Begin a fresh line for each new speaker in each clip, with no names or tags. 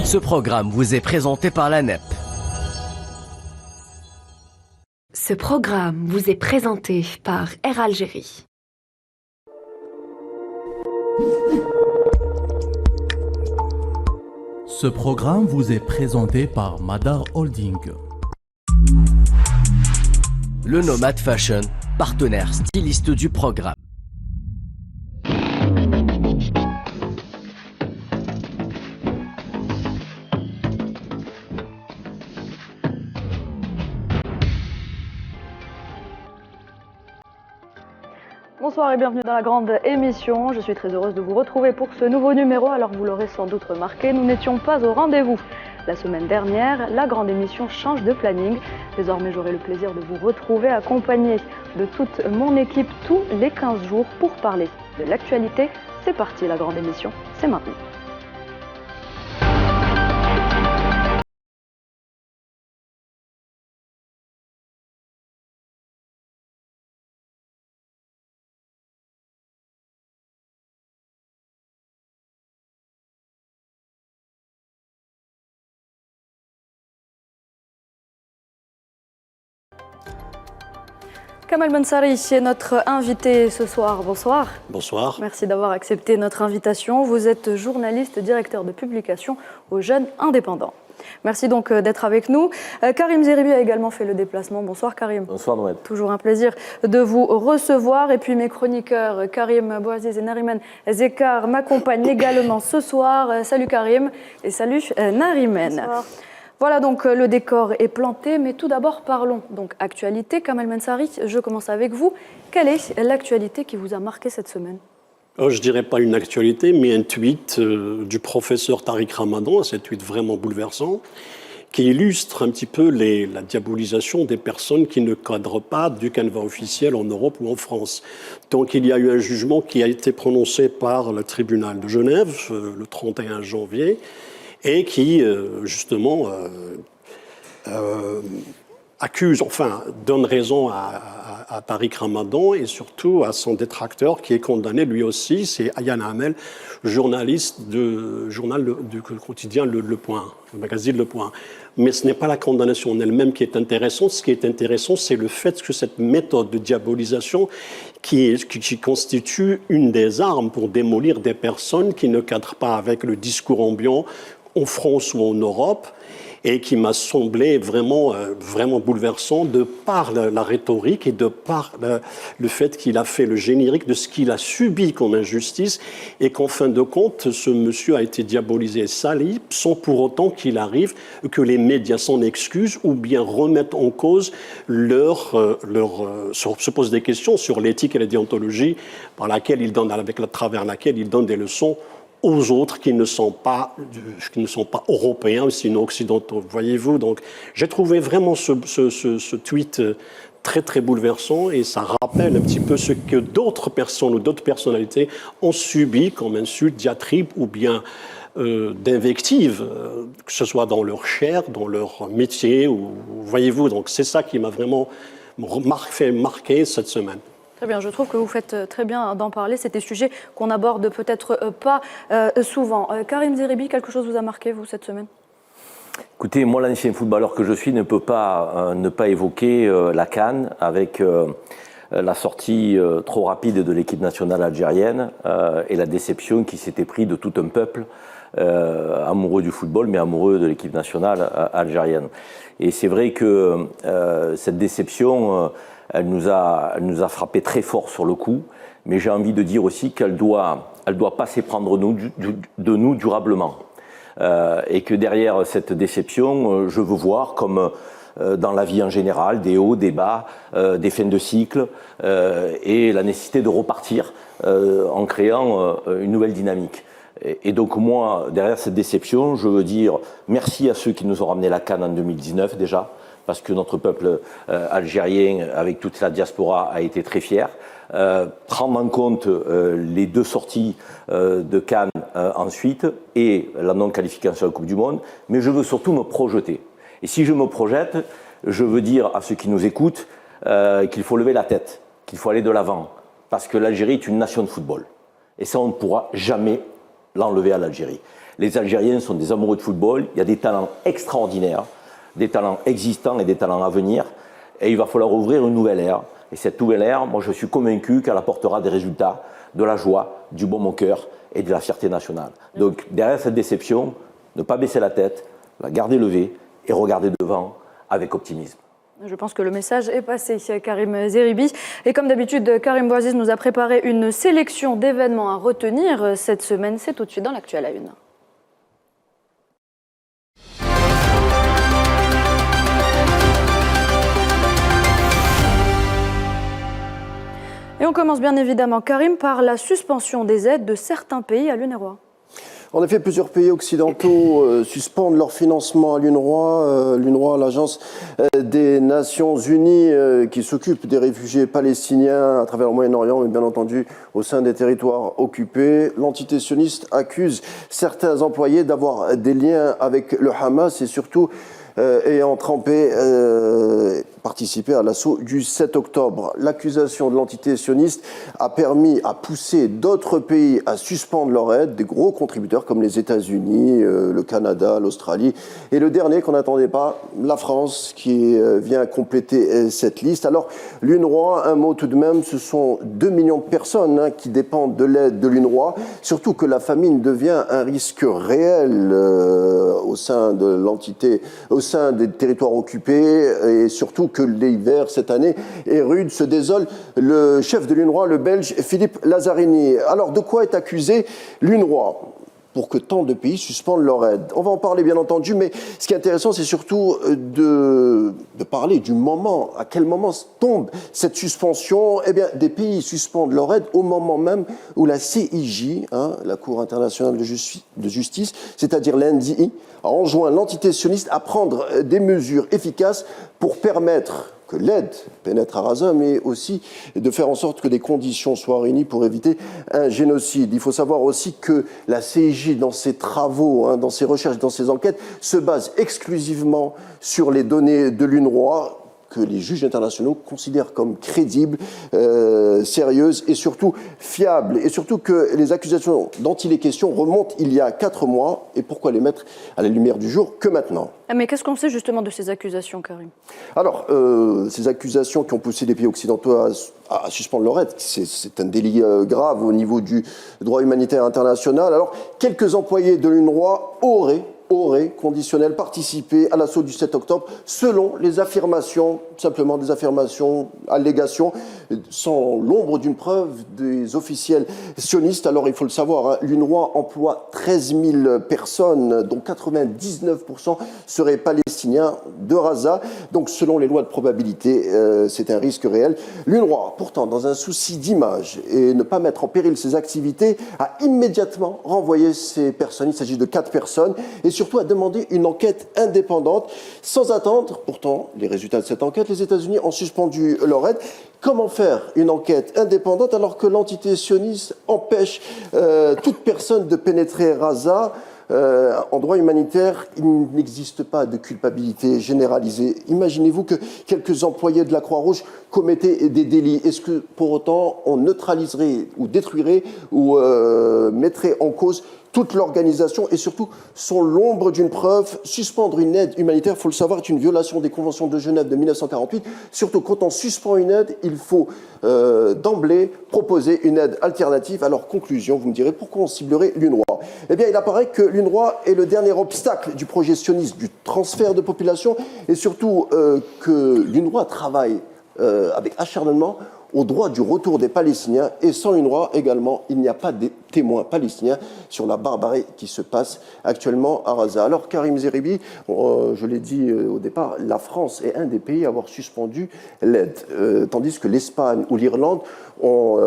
Ce programme vous est présenté par la NEP.
Ce programme vous est présenté par Air Algérie.
Ce programme vous est présenté par Madar Holding.
Le Nomad Fashion, partenaire styliste du programme.
Bonsoir et bienvenue dans la grande émission. Je suis très heureuse de vous retrouver pour ce nouveau numéro. Alors vous l'aurez sans doute remarqué, nous n'étions pas au rendez-vous. La semaine dernière, la grande émission change de planning. Désormais, j'aurai le plaisir de vous retrouver accompagné de toute mon équipe tous les 15 jours pour parler de l'actualité. C'est parti, la grande émission, c'est maintenant. Kamal Bensari est notre invité ce soir. Bonsoir.
Bonsoir.
Merci d'avoir accepté notre invitation. Vous êtes journaliste, directeur de publication aux Jeunes Indépendants. Merci donc d'être avec nous. Karim Zeribi a également fait le déplacement. Bonsoir Karim.
Bonsoir Noël.
Toujours un plaisir de vous recevoir. Et puis mes chroniqueurs Karim Bouaziz et Nariman Zekar m'accompagnent également ce soir. Salut Karim et salut Nariman. Bonsoir. Voilà, donc le décor est planté, mais tout d'abord parlons donc actualité. Kamal Bensari, je commence avec vous. Quelle est l'actualité qui vous a marqué cette semaine ?
Je ne dirais pas une actualité, mais un tweet du professeur Tariq Ramadan, c'est un tweet vraiment bouleversant, qui illustre un petit peu la diabolisation des personnes qui ne cadrent pas du canevas officiel en Europe ou en France. Donc il y a eu un jugement qui a été prononcé par le tribunal de Genève le 31 janvier, et qui, justement, accuse, enfin, donne raison à Tariq Ramadan et surtout à son détracteur qui est condamné lui aussi, c'est Ayaan Hamel, journaliste du quotidien Le Point, le magazine Le Point. Mais ce n'est pas la condamnation en elle-même qui est intéressante. Ce qui est intéressant, c'est le fait que cette méthode de diabolisation qui constitue une des armes pour démolir des personnes qui ne cadrent pas avec le discours ambiant en France ou en Europe, et qui m'a semblé vraiment bouleversant de par la rhétorique et de par le fait qu'il a fait le générique de ce qu'il a subi comme injustice, et qu'en fin de compte, ce monsieur a été diabolisé et sali sans pour autant qu'il arrive que les médias s'en excusent ou bien remettent en cause se posent des questions sur l'éthique et la déontologie à travers laquelle il donne des leçons aux autres qui ne sont pas européens, sinon occidentaux. Voyez-vous, donc j'ai trouvé vraiment ce tweet très très bouleversant, et ça rappelle un petit peu ce que d'autres personnes ou d'autres personnalités ont subi comme insultes, diatribes ou bien d'invectives, que ce soit dans leur chair, dans leur métier, ou voyez-vous. Donc c'est ça qui m'a vraiment fait marquer cette semaine.
Très bien, je trouve que vous faites très bien d'en parler. C'est des sujets qu'on aborde peut-être pas souvent. Karim Zeribi, quelque chose vous a marqué, vous, cette semaine ?
Écoutez, moi, l'ancien footballeur que je suis ne peut pas ne pas évoquer la CAN avec la sortie trop rapide de l'équipe nationale algérienne et la déception qui s'était pris de tout un peuple amoureux du football, mais amoureux de l'équipe nationale algérienne. Et c'est vrai que cette déception... Elle nous a frappé très fort sur le coup, mais j'ai envie de dire aussi qu'elle doit pas s'éprendre de nous durablement. Et que derrière cette déception, je veux voir, comme dans la vie en général, des hauts, des bas, des fins de cycle, et la nécessité de repartir en créant une nouvelle dynamique. Et donc moi, derrière cette déception, je veux dire merci à ceux qui nous ont ramené la CAN en 2019 déjà, parce que notre peuple algérien, avec toute la diaspora, a été très fier. Prendre en compte les deux sorties de CAN ensuite et la non-qualification à la Coupe du Monde, mais je veux surtout me projeter. Et si je me projette, je veux dire à ceux qui nous écoutent qu'il faut lever la tête, qu'il faut aller de l'avant, parce que l'Algérie est une nation de football. Et ça, on ne pourra jamais l'enlever à l'Algérie. Les Algériens sont des amoureux de football, il y a des talents extraordinaires, des talents existants et des talents à venir, et il va falloir ouvrir une nouvelle ère. Et cette nouvelle ère, moi je suis convaincu qu'elle apportera des résultats, de la joie, du baume au cœur et de la fierté nationale. Donc derrière cette déception, ne pas baisser la tête, la garder levée et regarder devant avec optimisme.
Je pense que le message est passé, Karim Zeribi. Et comme d'habitude, Karim Bouaziz nous a préparé une sélection d'événements à retenir cette semaine. C'est tout de suite dans l'actu à la une. Et on commence bien évidemment, Karim, par la suspension des aides de certains pays à l'UNRWA.
En effet, plusieurs pays occidentaux suspendent leur financement à l'UNRWA. L'UNRWA, l'agence des Nations Unies qui s'occupe des réfugiés palestiniens à travers le Moyen-Orient, mais bien entendu au sein des territoires occupés. L'entité sioniste accuse certains employés d'avoir des liens avec le Hamas et surtout ayant participé à l'assaut du 7 octobre. L'accusation de l'entité sioniste a poussé d'autres pays à suspendre leur aide, des gros contributeurs comme les États-Unis, le Canada, l'Australie, et le dernier qu'on n'attendait pas, la France, qui vient compléter cette liste. Alors, l'UNRWA, un mot tout de même, ce sont 2 millions de personnes qui dépendent de l'aide de l'UNRWA, surtout que la famine devient un risque réel au sein de l'entité, au sein des territoires occupés, et surtout que l'hiver cette année est rude, se désole le chef de l'UNRWA, le Belge Philippe Lazzarini. Alors de quoi est accusé l'UNRWA pour que tant de pays suspendent leur aide? On va en parler bien entendu, mais ce qui est intéressant, c'est surtout de parler du moment, à quel moment tombe cette suspension. Eh bien, des pays suspendent leur aide au moment même où la CIJ, la Cour internationale de justice, c'est-à-dire l'NDI, a enjoint l'entité sioniste à prendre des mesures efficaces pour permettre que l'aide pénètre à Gaza, mais aussi de faire en sorte que des conditions soient réunies pour éviter un génocide. Il faut savoir aussi que la CIJ, dans ses travaux, dans ses recherches, dans ses enquêtes, se base exclusivement sur les données de l'UNRWA, que les juges internationaux considèrent comme crédibles, sérieuses et surtout fiables. Et surtout que les accusations dont il est question remontent il y a 4 mois. Et pourquoi les mettre à la lumière du jour que maintenant?
Mais qu'est-ce qu'on sait justement de ces accusations, Karim?
Alors, ces accusations qui ont poussé les pays occidentaux à suspendre leur aide, c'est un délit grave au niveau du droit humanitaire international. Alors, quelques employés de l'UNRWA auraient conditionnel participé à l'assaut du 7 octobre selon les affirmations, simplement des affirmations, allégations, sans l'ombre d'une preuve des officiels sionistes. Alors il faut le savoir, l'UNRWA emploie 13 000 personnes, dont 99% seraient palestiniens de Gaza. Donc selon les lois de probabilité, c'est un risque réel. L'UNRWA, pourtant, dans un souci d'image et ne pas mettre en péril ses activités, a immédiatement renvoyé ces personnes. Il s'agit de 4 personnes et surtout a demandé une enquête indépendante. Sans attendre, pourtant, les résultats de cette enquête, les États-Unis ont suspendu leur aide. Comment faire une enquête indépendante alors que l'entité sioniste empêche toute personne de pénétrer Gaza? En droit humanitaire, il n'existe pas de culpabilité généralisée. Imaginez-vous que quelques employés de la Croix-Rouge commettaient des délits. Est-ce que pour autant on neutraliserait ou détruirait ou mettrait en cause toute l'organisation et surtout sont l'ombre d'une preuve? Suspendre une aide humanitaire, il faut le savoir, est une violation des conventions de Genève de 1948. Surtout quand on suspend une aide, il faut d'emblée proposer une aide alternative. Alors conclusion, vous me direz, pourquoi on ciblerait l'UNRWA? Eh bien, il apparaît que l'UNRWA est le dernier obstacle du projet sioniste du transfert de population et surtout que l'UNRWA travaille avec acharnement au droit du retour des Palestiniens et sans l'UNRWA également, il n'y a pas de témoins palestiniens sur la barbarie qui se passe actuellement à Gaza. Alors Karim Zeribi, je l'ai dit au départ, la France est un des pays à avoir suspendu l'aide, tandis que l'Espagne ou l'Irlande ont,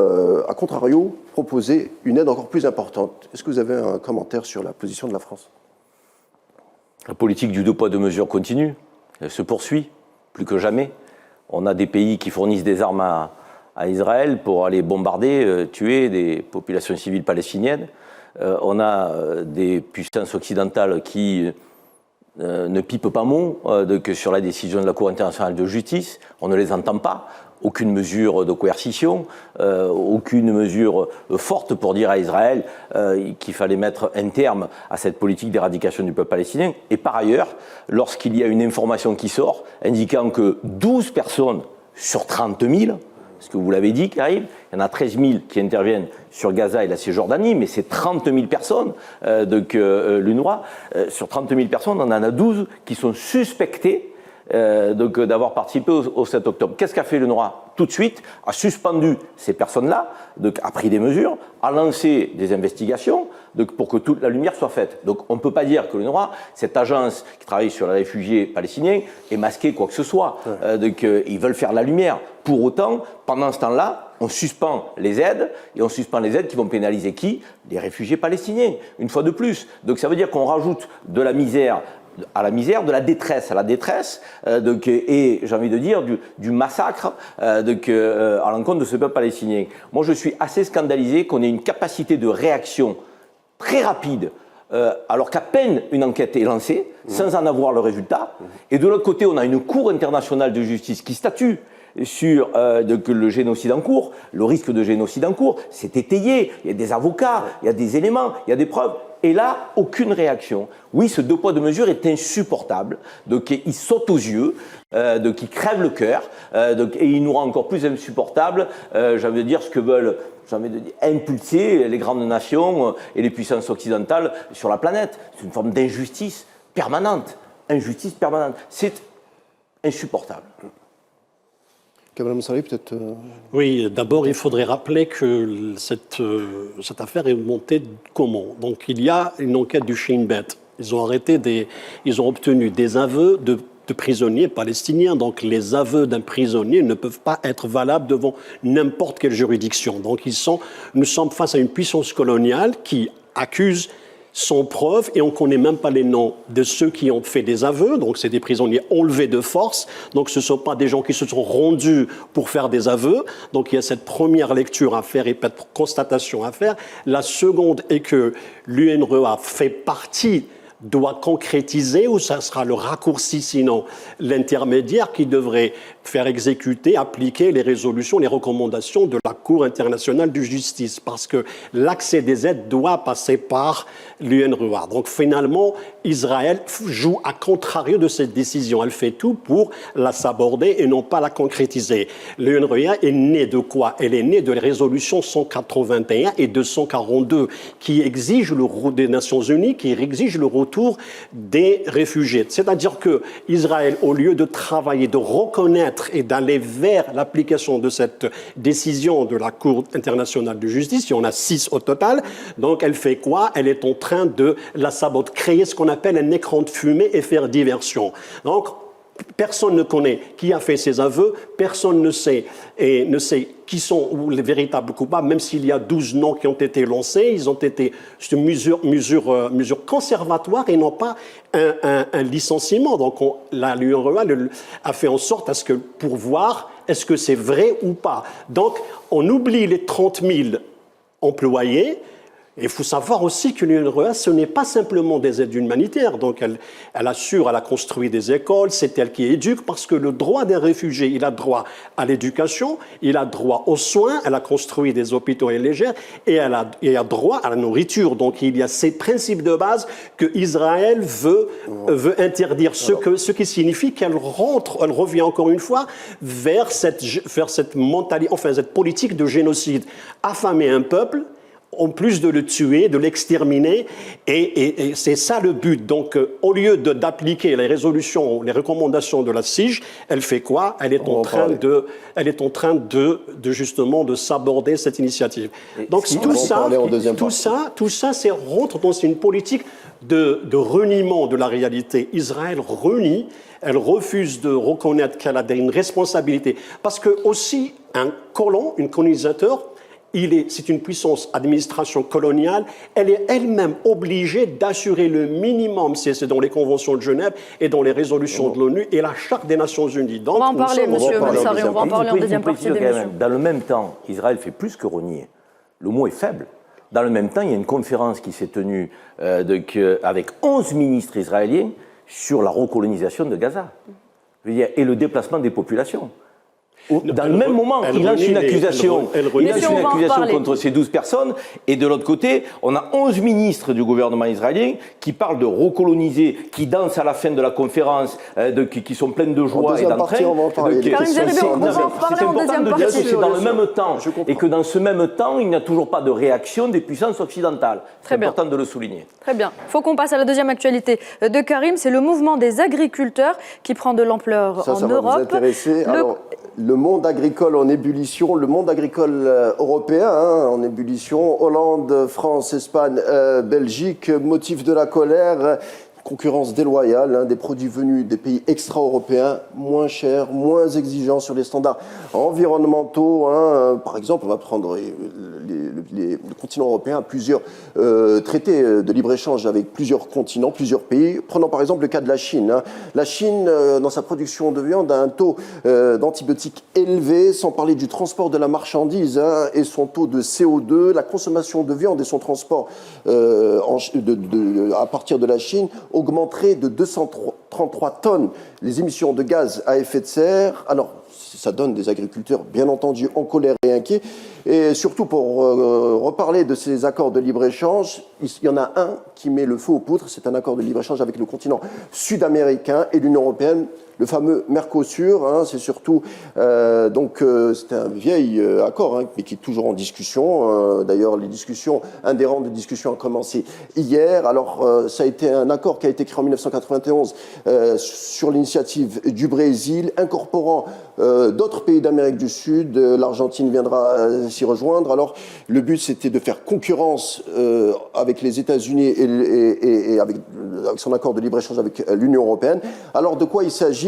à contrario, proposé une aide encore plus importante. Est-ce que vous avez un commentaire sur la position de la France?
La politique du 2 poids 2 mesures continue, elle se poursuit, plus que jamais. On a des pays qui fournissent des armes à Israël pour aller bombarder, tuer des populations civiles palestiniennes. On a des puissances occidentales qui ne pipent pas mot sur la décision de la Cour internationale de justice. On ne les entend pas. Aucune mesure de coercition, aucune mesure forte pour dire à Israël qu'il fallait mettre un terme à cette politique d'éradication du peuple palestinien. Et par ailleurs, lorsqu'il y a une information qui sort indiquant que 12 personnes sur 30 000, ce que vous l'avez dit, Karim, il y en a 13 000 qui interviennent sur Gaza et la Cisjordanie, mais c'est 30 000 personnes, l'UNRWA, sur 30 000 personnes, on en a 12 qui sont suspectées d'avoir participé au 7 octobre. Qu'est-ce qu'a fait l'UNRWA? Tout de suite, a suspendu ces personnes-là, a pris des mesures, a lancé des investigations pour que toute la lumière soit faite. Donc on ne peut pas dire que l'UNRWA, cette agence qui travaille sur les réfugiés palestiniens, est masquée quoi que ce soit. Ils veulent faire la lumière. Pour autant, pendant ce temps-là, on suspend les aides, et on suspend les aides qui vont pénaliser qui? Les réfugiés palestiniens, une fois de plus. Donc ça veut dire qu'on rajoute de la misère à la misère, de la détresse à la détresse, et j'ai envie de dire du massacre à l'encontre de ce peuple palestinien. Moi, je suis assez scandalisé qu'on ait une capacité de réaction très rapide, alors qu'à peine une enquête est lancée, sans en avoir le résultat. Et de l'autre côté, on a une Cour internationale de justice qui statue sur le génocide en cours, le risque de génocide en cours, c'est étayé, il y a des avocats, il y a des éléments, il y a des preuves. Et là, aucune réaction. Oui, ce deux poids deux mesures est insupportable. Il saute aux yeux, il crève le cœur, et il nous rend encore plus insupportable, j'avais dire, ce que veulent impulser les grandes nations et les puissances occidentales sur la planète. C'est une forme d'injustice permanente. Injustice permanente. C'est insupportable.
Kamal Moussali, peut-être.
Oui, d'abord, il faudrait rappeler que cette affaire est montée comment? Donc, il y a une enquête du Shin Bet. Ils ont obtenu des aveux de prisonniers palestiniens. Donc, les aveux d'un prisonnier ne peuvent pas être valables devant n'importe quelle juridiction. Donc, nous sommes face à une puissance coloniale qui accuse sans preuve, et on ne connaît même pas les noms de ceux qui ont fait des aveux. Donc, c'est des prisonniers enlevés de force. Donc, ce ne sont pas des gens qui se sont rendus pour faire des aveux. Donc, il y a cette première lecture à faire et cette constatation à faire. La seconde est que l'UNRWA fait partie, doit concrétiser, ou ça sera le raccourci, sinon l'intermédiaire qui devrait faire exécuter, appliquer les résolutions, les recommandations de la Cour internationale de justice, parce que l'accès des aides doit passer par l'UNRWA. Donc finalement, Israël joue à contrario de cette décision. Elle fait tout pour la saborder et non pas la concrétiser. L'UNRWA est née de quoi? Elle est née de la résolution 181 et 242 qui exigent des Nations Unies, qui exigent le retour des réfugiés. C'est-à-dire que Israël, au lieu de travailler, de reconnaître et d'aller vers l'application de cette décision de la Cour internationale de justice, il y en a 6 au total, donc elle fait quoi? Elle est en train de la saboter, créer ce qu'on appelle un écran de fumée et faire diversion. Donc, personne ne connaît qui a fait ces aveux, personne ne sait qui sont les véritables coupables, même s'il y a 12 noms qui ont été lancés, ils ont été mesures conservatoires et non pas un licenciement. Donc l'UNRWA a fait en sorte pour voir est-ce que c'est vrai ou pas. Donc on oublie les 30 000 employés. Il faut savoir aussi que l'UNRWA, ce n'est pas simplement des aides humanitaires. Donc, elle assure, elle a construit des écoles, c'est elle qui éduque, parce que le droit des réfugiés, il a droit à l'éducation, il a droit aux soins, elle a construit des hôpitaux légers, et elle a droit à la nourriture. Donc, il y a ces principes de base que Israël veut interdire, ce qui signifie qu'elle revient encore une fois vers cette mentalité, enfin, cette politique de génocide. Affamer un peuple, en plus de le tuer, de l'exterminer, et c'est ça le but. Donc, au lieu d'appliquer les résolutions, les recommandations de la CIJ, elle fait quoi? Elle est en train de justement de saborder cette initiative. Donc, tout ça, c'est rentre dans une politique de reniement de la réalité. Israël renie, elle refuse de reconnaître qu'elle a une responsabilité, parce que aussi un colonisateur, c'est une puissance administration coloniale, elle est elle-même obligée d'assurer le minimum, c'est dans les conventions de Genève et dans les résolutions de l'ONU et la Charte des Nations Unies. Donc,
on va en parler, monsieur Moussari, on va en parler en deuxième partie de l'émission.
Dans le même temps, Israël fait plus que renier. Le mot est faible. Dans le même temps, il y a une conférence qui s'est tenue avec 11 ministres israéliens sur la recolonisation de Gaza et le déplacement des populations. Dans le même moment, il lance une accusation contre ces 12 personnes, et de l'autre côté, on a 11 ministres du gouvernement israélien qui parlent de recoloniser, qui dansent à la fin de la conférence, qui sont pleines de joie et d'entrain.
C'est important de dire que
c'est dans le même temps, et que dans ce même temps, il n'y a toujours pas de réaction des puissances occidentales. C'est important de le souligner.
Très bien. Il faut qu'on passe à la deuxième actualité de Karim, c'est le mouvement des agriculteurs qui prend de l'ampleur en Europe.
Va vous intéresser. Alors, le monde agricole en ébullition, le monde agricole européen en ébullition, Hollande, France, Espagne, Belgique, motif de la colère, concurrence déloyale, des produits venus des pays extra-européens, moins chers, moins exigeants sur les standards environnementaux. Par exemple, on va prendre le continent européen a plusieurs traités de libre-échange avec plusieurs continents, plusieurs pays. Prenons par exemple le cas de la Chine. La Chine, dans sa production de viande, a un taux d'antibiotiques élevé, sans parler du transport de la marchandise et son taux de CO2, la consommation de viande et son transport à partir de la Chine augmenterait de 233 tonnes les émissions de gaz à effet de serre. Alors, ça donne des agriculteurs, bien entendu, en colère et inquiets. Et surtout, pour reparler de ces accords de libre-échange, il y en a un qui met le feu aux poudres. C'est un accord de libre-échange avec le continent sud-américain et l'Union européenne, le fameux Mercosur. C'est surtout, c'est un vieil accord, mais qui est toujours en discussion. D'ailleurs, un des rangs de discussion a commencé hier. Alors, ça a été un accord qui a été créé en 1991 sur l'initiative du Brésil, incorporant d'autres pays d'Amérique du Sud. L'Argentine viendra s'y rejoindre. Alors, le but, c'était de faire concurrence avec les États-Unis et avec son accord de libre-échange avec l'Union européenne. Alors, de quoi il s'agit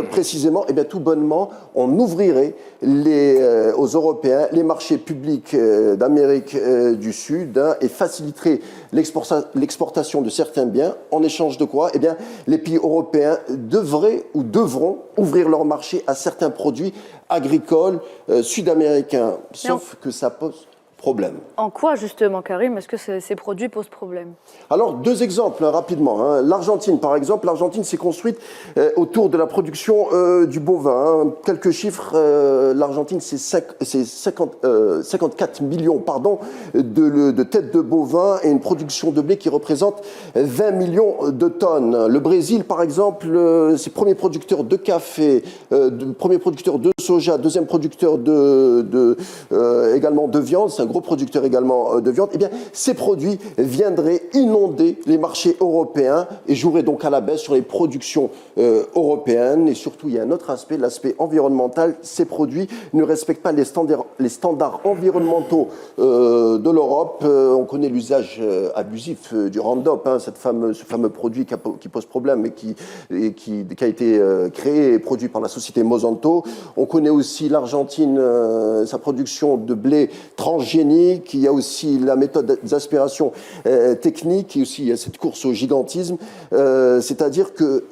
précisément? Eh bien, tout bonnement, on ouvrirait aux Européens les marchés publics d'Amérique du Sud et faciliterait l'exportation de certains biens. En échange de quoi? Eh bien, les pays européens devraient ou devront ouvrir leur marché à certains produits agricoles sud-américains. Sauf que ça pose problème.
En quoi, justement, Karim, est-ce que ces produits posent problème?
Alors, deux exemples, rapidement. L'Argentine, par exemple. L'Argentine s'est construite autour de la production du bovin. Quelques chiffres. L'Argentine, c'est 54 millions de têtes de bovins et une production de blé qui représente 20 millions de tonnes. Le Brésil, par exemple, c'est premier producteur de café, premier producteur de soja, deuxième producteur également de viande. C'est un gros producteur également de viande. Eh bien, ces produits viendraient inonder les marchés européens et joueraient donc à la baisse sur les productions européennes. Et surtout, il y a un autre aspect, l'aspect environnemental. Ces produits ne respectent pas les standards environnementaux de l'Europe. On connaît l'usage abusif du Roundup, ce fameux produit qui pose problème et qui a été créé et produit par la société Monsanto. On connaît aussi l'Argentine, sa production de blé transgénique. Il y a aussi la méthode d'aspiration technique, et aussi il y a cette course au gigantisme. C'est-à-dire que,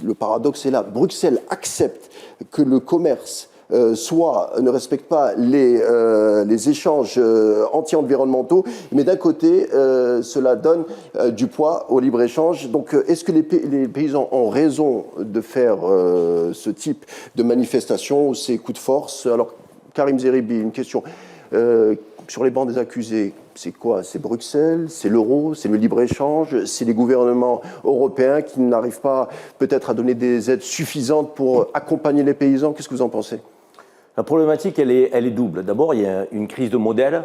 le paradoxe est là, Bruxelles accepte que le commerce ne respecte pas les échanges anti-environnementaux, mais d'un côté, cela donne du poids au libre-échange. Donc, est-ce que les paysans ont raison de faire ce type de manifestation ou ces coups de force? Alors, Karim Zeribi, une question. Sur les bancs des accusés, c'est quoi? C'est Bruxelles, c'est l'euro, c'est le libre-échange, c'est les gouvernements européens qui n'arrivent pas peut-être à donner des aides suffisantes pour accompagner les paysans. Qu'est-ce que vous en pensez?
La problématique, elle est double. D'abord, il y a une crise de modèle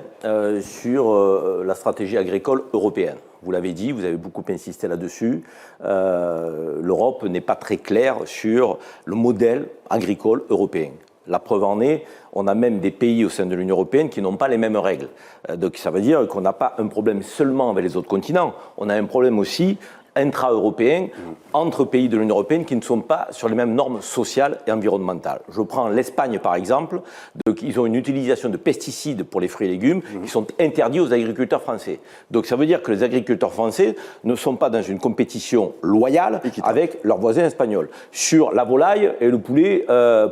sur la stratégie agricole européenne. Vous l'avez dit, vous avez beaucoup insisté là-dessus. L'Europe n'est pas très claire sur le modèle agricole européen. La preuve en est, on a même des pays au sein de l'Union européenne qui n'ont pas les mêmes règles. Donc ça veut dire qu'on n'a pas un problème seulement avec les autres continents, on a un problème aussi intra-européens entre pays de l'Union européenne qui ne sont pas sur les mêmes normes sociales et environnementales. Je prends l'Espagne par exemple, ils ont une utilisation de pesticides pour les fruits et légumes qui sont interdits aux agriculteurs français. Donc ça veut dire que les agriculteurs français ne sont pas dans une compétition loyale avec leurs voisins espagnols. Sur la volaille et le poulet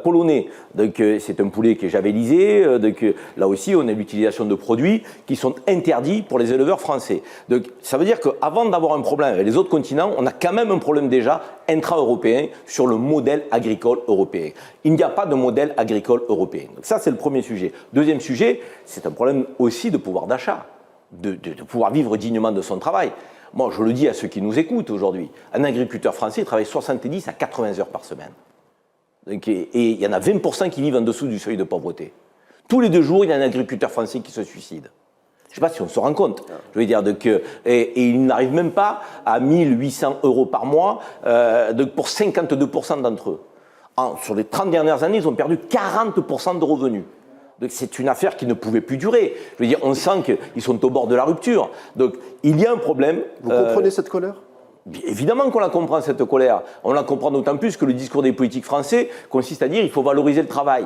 polonais, donc c'est un poulet qui est javellisé, donc là aussi on a l'utilisation de produits qui sont interdits pour les éleveurs français. Donc ça veut dire qu'avant d'avoir un problème avec les autres autres continents, on a quand même un problème déjà intra-européen sur le modèle agricole européen. Il n'y a pas de modèle agricole européen. Donc ça, c'est le premier sujet. Deuxième sujet, c'est un problème aussi de pouvoir d'achat, de pouvoir vivre dignement de son travail. Moi, je le dis à ceux qui nous écoutent aujourd'hui, un agriculteur français travaille 70 à 80 heures par semaine. Et il y en a 20% qui vivent en dessous du seuil de pauvreté. Tous les 2 jours, il y a un agriculteur français qui se suicide. Je ne sais pas si on se rend compte. Je veux dire, et il n'arrive même pas à 1800 € par mois pour 52% d'entre eux. Sur les 30 dernières années, ils ont perdu 40% de revenus. Donc c'est une affaire qui ne pouvait plus durer. Je veux dire, on sent qu'ils sont au bord de la rupture. Donc il y a un problème.
Vous comprenez cette colère ?
Évidemment qu'on la comprend, cette colère. On la comprend d'autant plus que le discours des politiques français consiste à dire qu'il faut valoriser le travail.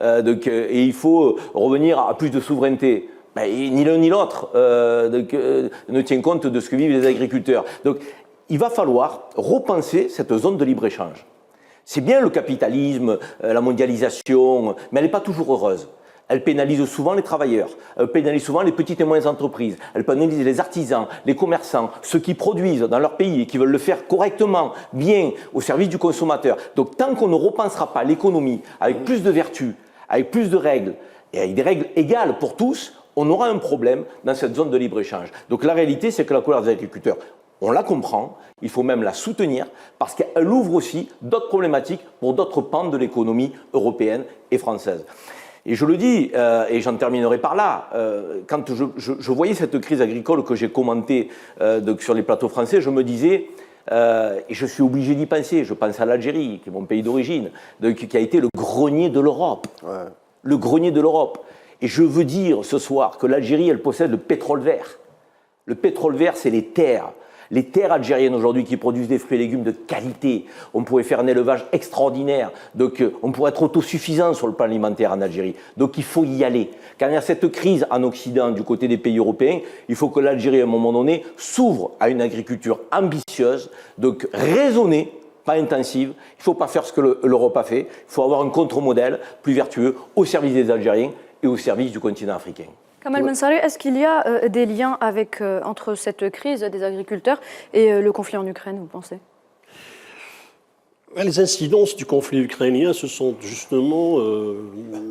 Et il faut revenir à plus de souveraineté. Ben, ni l'un ni l'autre ne tient compte de ce que vivent les agriculteurs. Donc il va falloir repenser cette zone de libre-échange. C'est bien le capitalisme, la mondialisation, mais elle n'est pas toujours heureuse. Elle pénalise souvent les travailleurs, elle pénalise souvent les petites et moyennes entreprises, elle pénalise les artisans, les commerçants, ceux qui produisent dans leur pays et qui veulent le faire correctement, bien, au service du consommateur. Donc tant qu'on ne repensera pas l'économie avec plus de vertus, avec plus de règles, et avec des règles égales pour tous, on aura un problème dans cette zone de libre-échange. Donc la réalité, c'est que la colère des agriculteurs, on la comprend, il faut même la soutenir, parce qu'elle ouvre aussi d'autres problématiques pour d'autres pans de l'économie européenne et française. Et je le dis, et j'en terminerai par là, quand je voyais cette crise agricole que j'ai commentée sur les plateaux français, je me disais, et je suis obligé d'y penser, je pense à l'Algérie, qui est mon pays d'origine, qui a été le grenier de l'Europe. Ouais. Le grenier de l'Europe. Et je veux dire ce soir que l'Algérie, elle possède le pétrole vert. Le pétrole vert, c'est les terres. Les terres algériennes aujourd'hui qui produisent des fruits et légumes de qualité. On pourrait faire un élevage extraordinaire. Donc on pourrait être autosuffisant sur le plan alimentaire en Algérie. Donc il faut y aller. Quand il y a cette crise en Occident du côté des pays européens, il faut que l'Algérie à un moment donné s'ouvre à une agriculture ambitieuse, donc raisonnée, pas intensive. Il ne faut pas faire ce que l'Europe a fait. Il faut avoir un contre-modèle plus vertueux au service des Algériens et au service du continent africain.
Kamal Mensari, est-ce qu'il y a des liens entre cette crise des agriculteurs et le conflit en Ukraine, vous pensez ?
Les incidences du conflit ukrainien, ce sont justement,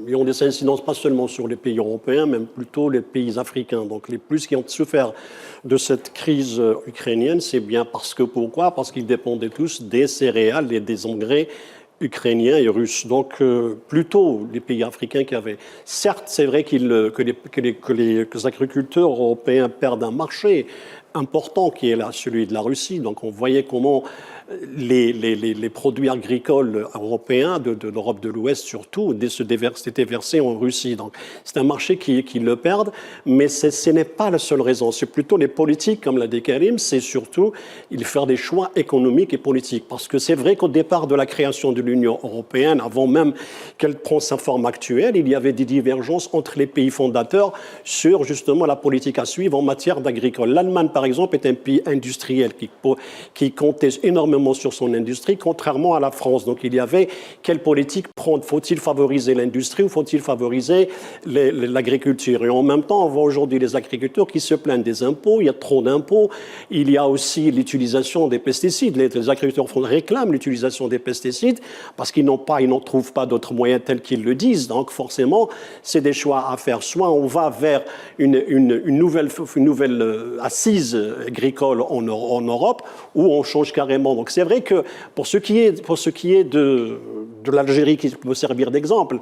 ils ont des incidences pas seulement sur les pays européens, mais plutôt les pays africains. Donc les plus qui ont souffert de cette crise ukrainienne, c'est bien pourquoi ? Parce qu'ils dépendaient tous des céréales et des engrais ukrainiens et russes. Donc, plutôt les pays africains qui avaient... Certes, c'est vrai que les agriculteurs européens perdent un marché important qui est là, celui de la Russie. Donc, on voyait comment les produits agricoles européens, de l'Europe de l'Ouest surtout, s'étaient versés en Russie. Donc, c'est un marché qui le perdent, mais ce n'est pas la seule raison. C'est plutôt les politiques, comme l'a dit Karim, c'est surtout il faire des choix économiques et politiques. Parce que c'est vrai qu'au départ de la création de l'Union européenne, avant même qu'elle prenne sa forme actuelle, il y avait des divergences entre les pays fondateurs sur justement la politique à suivre en matière d'agricole. L'Allemagne, par exemple, est un pays industriel qui comptait énormément sur son industrie, contrairement à la France. Donc il y avait quelle politique prendre ? Faut-il favoriser l'industrie ou faut-il favoriser l'agriculture ? Et en même temps, on voit aujourd'hui les agriculteurs qui se plaignent des impôts, il y a trop d'impôts, il y a aussi l'utilisation des pesticides. Les agriculteurs réclament l'utilisation des pesticides parce qu'ils n'en trouvent pas d'autres moyens tels qu'ils le disent. Donc forcément, c'est des choix à faire. Soit on va vers une nouvelle assise agricole en Europe, ou on change carrément. Donc c'est vrai que pour ce qui est de l'Algérie qui peut servir d'exemple,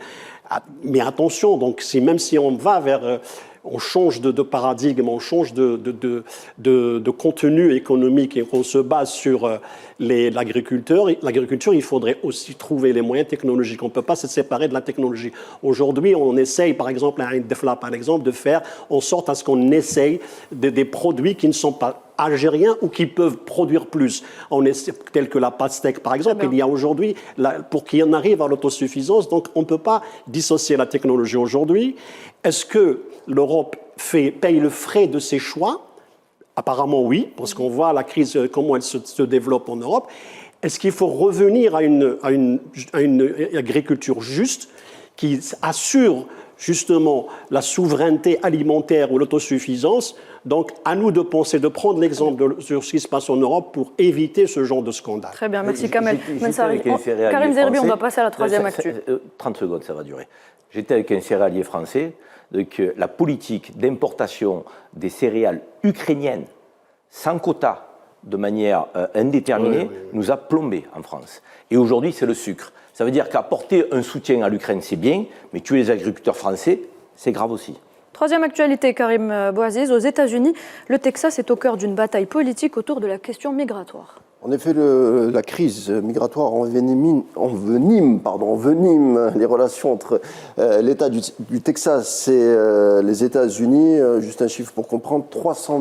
mais attention, donc même si on va vers... on change de paradigme, on change de contenu économique et qu'on se base sur l'agriculture, il faudrait aussi trouver les moyens technologiques. On ne peut pas se séparer de la technologie. Aujourd'hui, on essaye, par exemple, à Indefla, par exemple, de faire en sorte à ce qu'on essaye des produits qui ne sont pas algériens ou qui peuvent produire plus. Tel que la pastèque, par exemple, il y a aujourd'hui, pour qu'il en arrive à l'autosuffisance, donc on ne peut pas dissocier la technologie aujourd'hui. Est-ce que l'Europe paye le frais de ses choix ? Apparemment oui, parce qu'on voit la crise, comment elle se développe en Europe. Est-ce qu'il faut revenir à une agriculture juste qui assure justement la souveraineté alimentaire ou l'autosuffisance. Donc, à nous de penser, de prendre l'exemple sur ce qui se passe en Europe pour éviter ce genre de scandale.
Très bien, merci Kamel.
Karim
Zeribi, on va passer à la troisième actu.
30 secondes, ça va durer. J'étais avec un céréalier français, donc la politique d'importation des céréales ukrainiennes sans quota, de manière indéterminée, nous a plombés en France. Et aujourd'hui, c'est le sucre. Ça veut dire qu'apporter un soutien à l'Ukraine, c'est bien, mais tuer les agriculteurs français, c'est grave aussi.
Troisième actualité, Karim Bouaziz. Aux États-Unis, le Texas est au cœur d'une bataille politique autour de la question migratoire. En effet,
la crise migratoire envenime les relations entre l'État du Texas et les États-Unis. Juste un chiffre pour comprendre, 300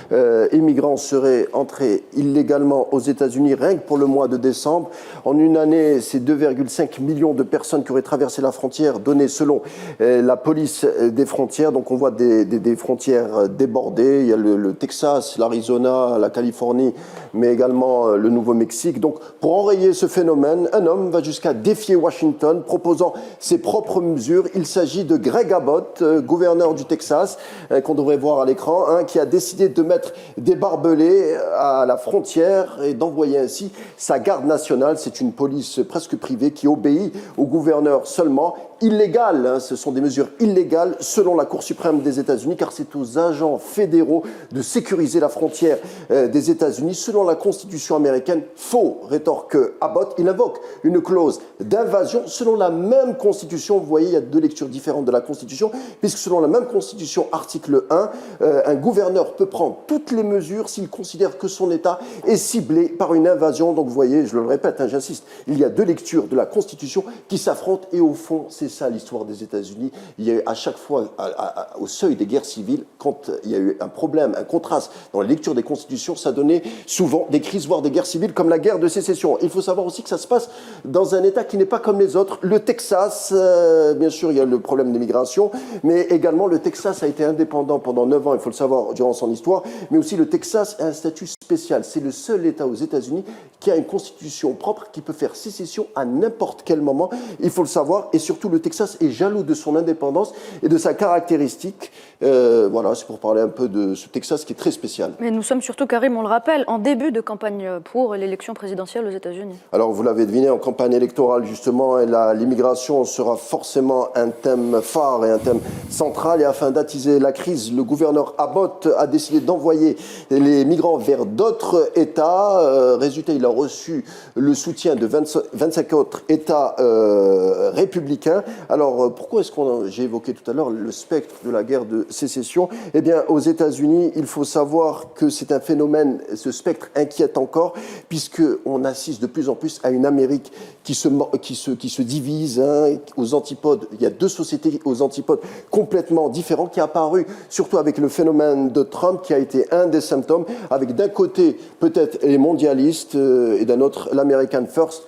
000 immigrants seraient entrés illégalement aux États-Unis rien que pour le mois de décembre. En une année, c'est 2,5 millions de personnes qui auraient traversé la frontière, données selon la police des frontières. Donc on voit des frontières débordées. Il y a le Texas, l'Arizona, la Californie, mais également le Nouveau-Mexique. Donc, pour enrayer ce phénomène, un homme va jusqu'à défier Washington, proposant ses propres mesures. Il s'agit de Greg Abbott, gouverneur du Texas, qu'on devrait voir à l'écran, qui a décidé de mettre des barbelés à la frontière et d'envoyer ainsi sa garde nationale. C'est une police presque privée qui obéit au gouverneur seulement. Illégale, ce sont des mesures illégales selon la Cour suprême des États-Unis, car c'est aux agents fédéraux de sécuriser la frontière des États-Unis selon la Constitution américaine. Faux, rétorque Abbott. Il invoque une clause d'invasion selon la même Constitution. Vous voyez, il y a deux lectures différentes de la Constitution, puisque selon la même Constitution, article 1, un gouverneur peut prendre toutes les mesures s'il considère que son État est ciblé par une invasion. Donc vous voyez, je le répète, j'insiste, il y a deux lectures de la Constitution qui s'affrontent et au fond, c'est ça l'histoire des États-Unis. Il y a eu à chaque fois, au seuil des guerres civiles, quand il y a eu un problème, un contraste dans la lecture des constitutions, ça donnait souvent des crises, voire des guerres civiles, comme la guerre de sécession. Il faut savoir aussi que ça se passe dans un État qui n'est pas comme les autres. Le Texas, bien sûr, il y a le problème d'immigration, mais également le Texas a été indépendant pendant 9 ans, il faut le savoir, durant son histoire, mais aussi le Texas a un statut spécial. C'est le seul État aux États-Unis qui a une constitution propre, qui peut faire sécession à n'importe quel moment, il faut le savoir, et surtout le Texas est jaloux de son indépendance et de sa caractéristique. Voilà, c'est pour parler un peu de ce Texas qui est très spécial.
Mais nous sommes surtout, Karim, on le rappelle, en début de campagne pour l'élection présidentielle aux États-Unis.
Alors, vous l'avez deviné, en campagne électorale, justement, l'immigration sera forcément un thème phare et un thème central. Et afin d'attiser la crise, le gouverneur Abbott a décidé d'envoyer les migrants vers d'autres États. Résultat, il a reçu le soutien de 25 autres États républicains. Alors, pourquoi est-ce j'ai évoqué tout à l'heure le spectre de la guerre de sécession? Eh bien, aux États-Unis, il faut savoir que c'est un phénomène, ce spectre inquiète encore, puisqu'on assiste de plus en plus à une Amérique qui se divise, aux antipodes. Il y a deux sociétés aux antipodes complètement différentes qui est apparu, surtout avec le phénomène de Trump, qui a été un des symptômes, avec d'un côté peut-être les mondialistes et d'un autre l'American First,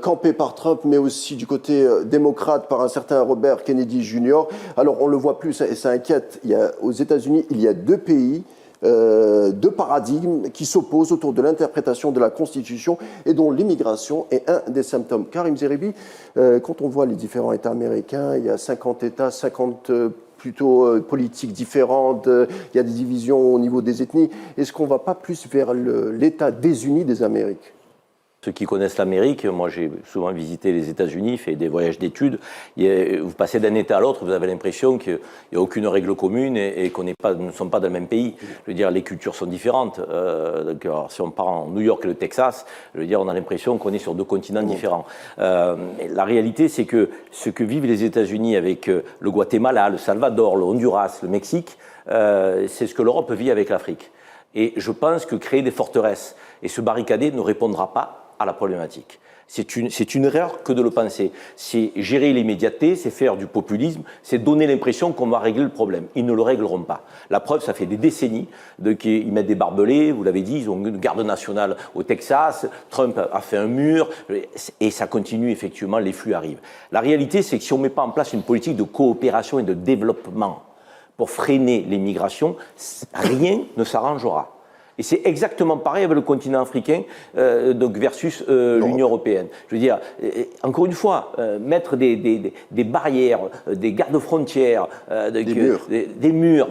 campé par Trump, mais aussi du côté démocrate par un certain Robert Kennedy Jr. Alors on le voit plus, et ça inquiète. Aux États-Unis, il y a deux pays, deux paradigmes qui s'opposent autour de l'interprétation de la Constitution et dont l'immigration est un des symptômes. Karim Zeribi, quand on voit les différents États américains, il y a 50 États, 50 plutôt politiques différentes, il y a des divisions au niveau des ethnies. Est-ce qu'on ne va pas plus vers l'État désuni des Amériques ?
Ceux qui connaissent l'Amérique, moi j'ai souvent visité les États-Unis, fait des voyages d'études. Vous passez d'un État à l'autre, vous avez l'impression qu'il n'y a aucune règle commune et qu'on ne sommes pas dans le même pays. Je veux dire, les cultures sont différentes. Donc, alors, si on part en New York et le Texas, je veux dire, on a l'impression qu'on est sur deux continents différents. La réalité, c'est que ce que vivent les États-Unis avec le Guatemala, le Salvador, le Honduras, le Mexique, c'est ce que l'Europe vit avec l'Afrique. Et je pense que créer des forteresses et se barricader ne répondra pas à la problématique. C'est une erreur que de le penser. C'est gérer l'immédiateté, c'est faire du populisme, c'est donner l'impression qu'on va régler le problème. Ils ne le régleront pas. La preuve, ça fait des décennies qu'ils mettent des barbelés, vous l'avez dit, ils ont une garde nationale au Texas, Trump a fait un mur, et ça continue effectivement, les flux arrivent. La réalité, c'est que si on ne met pas en place une politique de coopération et de développement pour freiner l'immigration, rien ne s'arrangera. Et c'est exactement pareil avec le continent africain donc versus l'Union européenne. Je veux dire, encore une fois, mettre des barrières, des gardes-frontières, des murs.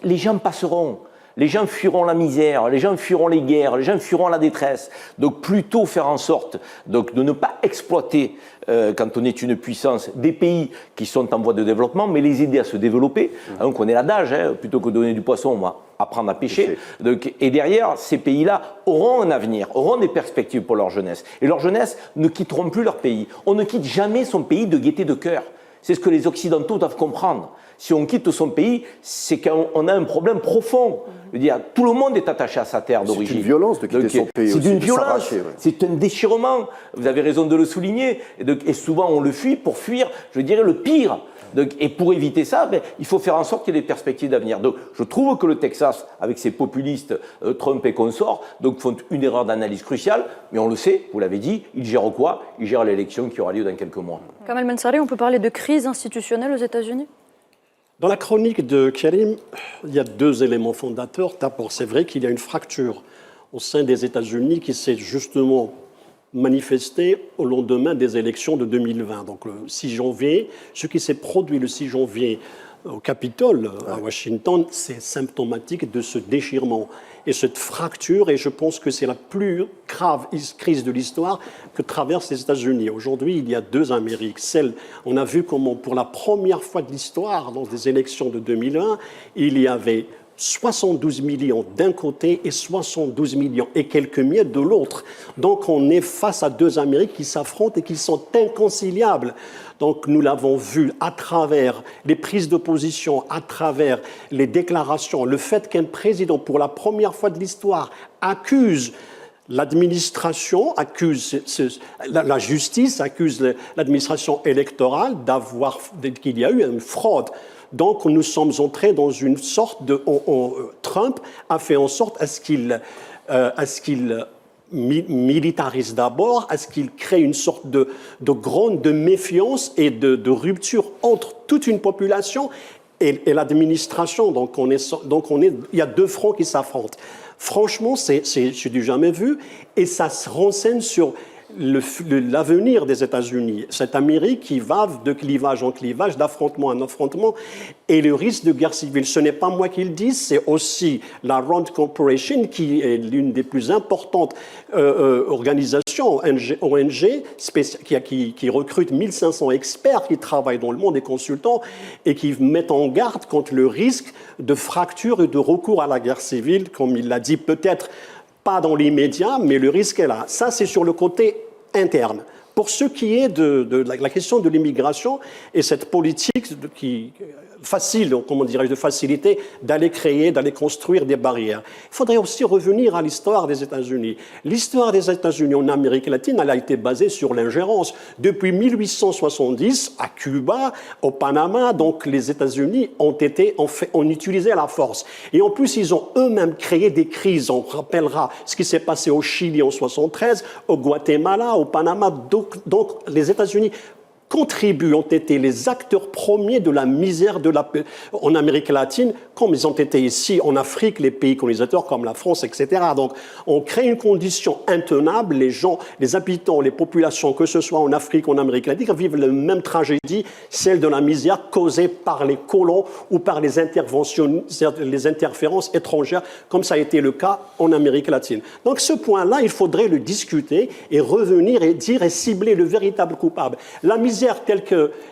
Les gens passeront. Les gens fuiront la misère, les gens fuiront les guerres, les gens fuiront la détresse. Donc plutôt faire en sorte donc, de ne pas exploiter, quand on est une puissance, des pays qui sont en voie de développement, mais les aider à se développer. On connaît l'adage, plutôt que de donner du poisson, on va apprendre à pêcher. Donc, et derrière, ces pays-là auront un avenir, auront des perspectives pour leur jeunesse. Et leur jeunesse ne quitteront plus leur pays. On ne quitte jamais son pays de gaieté de cœur. C'est ce que les Occidentaux doivent comprendre. Si on quitte son pays, c'est qu'on a un problème profond. Je veux dire, tout le monde est attaché à sa terre d'origine.
C'est une violence de quitter son pays.
C'est une violence, c'est un déchirement. Vous avez raison de le souligner. Et souvent, on le fuit pour fuir, je dirais, le pire. Et pour éviter ça, il faut faire en sorte qu'il y ait des perspectives d'avenir. Donc, je trouve que le Texas, avec ses populistes Trump et consorts, font une erreur d'analyse cruciale. Mais on le sait, vous l'avez dit, ils gèrent quoi? Ils gèrent l'élection qui aura lieu dans quelques mois.
Kamel Mansaray, on peut parler de crise institutionnelle aux États-Unis?
Dans la chronique de Karim, il y a deux éléments fondateurs. D'abord, c'est vrai qu'il y a une fracture au sein des États-Unis qui s'est justement manifestée au lendemain des élections de 2020. Donc le 6 janvier, ce qui s'est produit le 6 janvier au Capitole, à Washington, c'est symptomatique de ce déchirement et cette fracture, et je pense que c'est la plus grave crise de l'histoire que traversent les États-Unis. Aujourd'hui, il y a deux Amériques. On a vu comment, pour la première fois de l'histoire, dans les élections de 2001, il y avait 72 millions d'un côté et 72 millions et quelques miettes de l'autre. Donc on est face à deux Amériques qui s'affrontent et qui sont inconciliables. Donc nous l'avons vu à travers les prises de position, à travers les déclarations, le fait qu'un président, pour la première fois de l'histoire, accuse l'administration, accuse la justice, accuse l'administration électorale qu'il y a eu une fraude. Donc nous sommes entrés dans une sorte de... Trump a fait en sorte à ce qu'il militarise d'abord, à ce qu'il crée une sorte de grande méfiance et de rupture entre toute une population et l'administration. Donc il y a deux fronts qui s'affrontent. Franchement, c'est du jamais vu, et ça se renseigne sur l'avenir des États-Unis, cette Amérique qui va de clivage en clivage, d'affrontement en affrontement, et le risque de guerre civile. Ce n'est pas moi qui le dis, c'est aussi la Rand Corporation, qui est l'une des plus importantes organisations, ONG, qui recrute 1500 experts qui travaillent dans le monde, des consultants, et qui mettent en garde contre le risque de fracture et de recours à la guerre civile, comme il l'a dit, peut-être pas dans l'immédiat, mais le risque est là. Ça, c'est sur le côté interne. Pour ce qui est de la question de l'immigration et cette politique facile, comment dirais-je, de facilité d'aller construire des barrières. Il faudrait aussi revenir à l'histoire des États-Unis. L'histoire des États-Unis en Amérique latine, elle a été basée sur l'ingérence. Depuis 1870, à Cuba, au Panama, donc les États-Unis ont utilisé la force. Et en plus, ils ont eux-mêmes créé des crises. On rappellera ce qui s'est passé au Chili en 1973, au Guatemala, au Panama. Donc les États-Unis ont été les acteurs premiers de la misère en Amérique latine, comme ils ont été ici en Afrique, les pays colonisateurs comme la France, etc. Donc, on crée une condition intenable. Les gens, les habitants, les populations, que ce soit en Afrique ou en Amérique latine, vivent la même tragédie, celle de la misère causée par les colons ou par les interférences étrangères, comme ça a été le cas en Amérique latine. Donc, ce point-là, il faudrait le discuter et revenir et dire et cibler le véritable coupable. La misère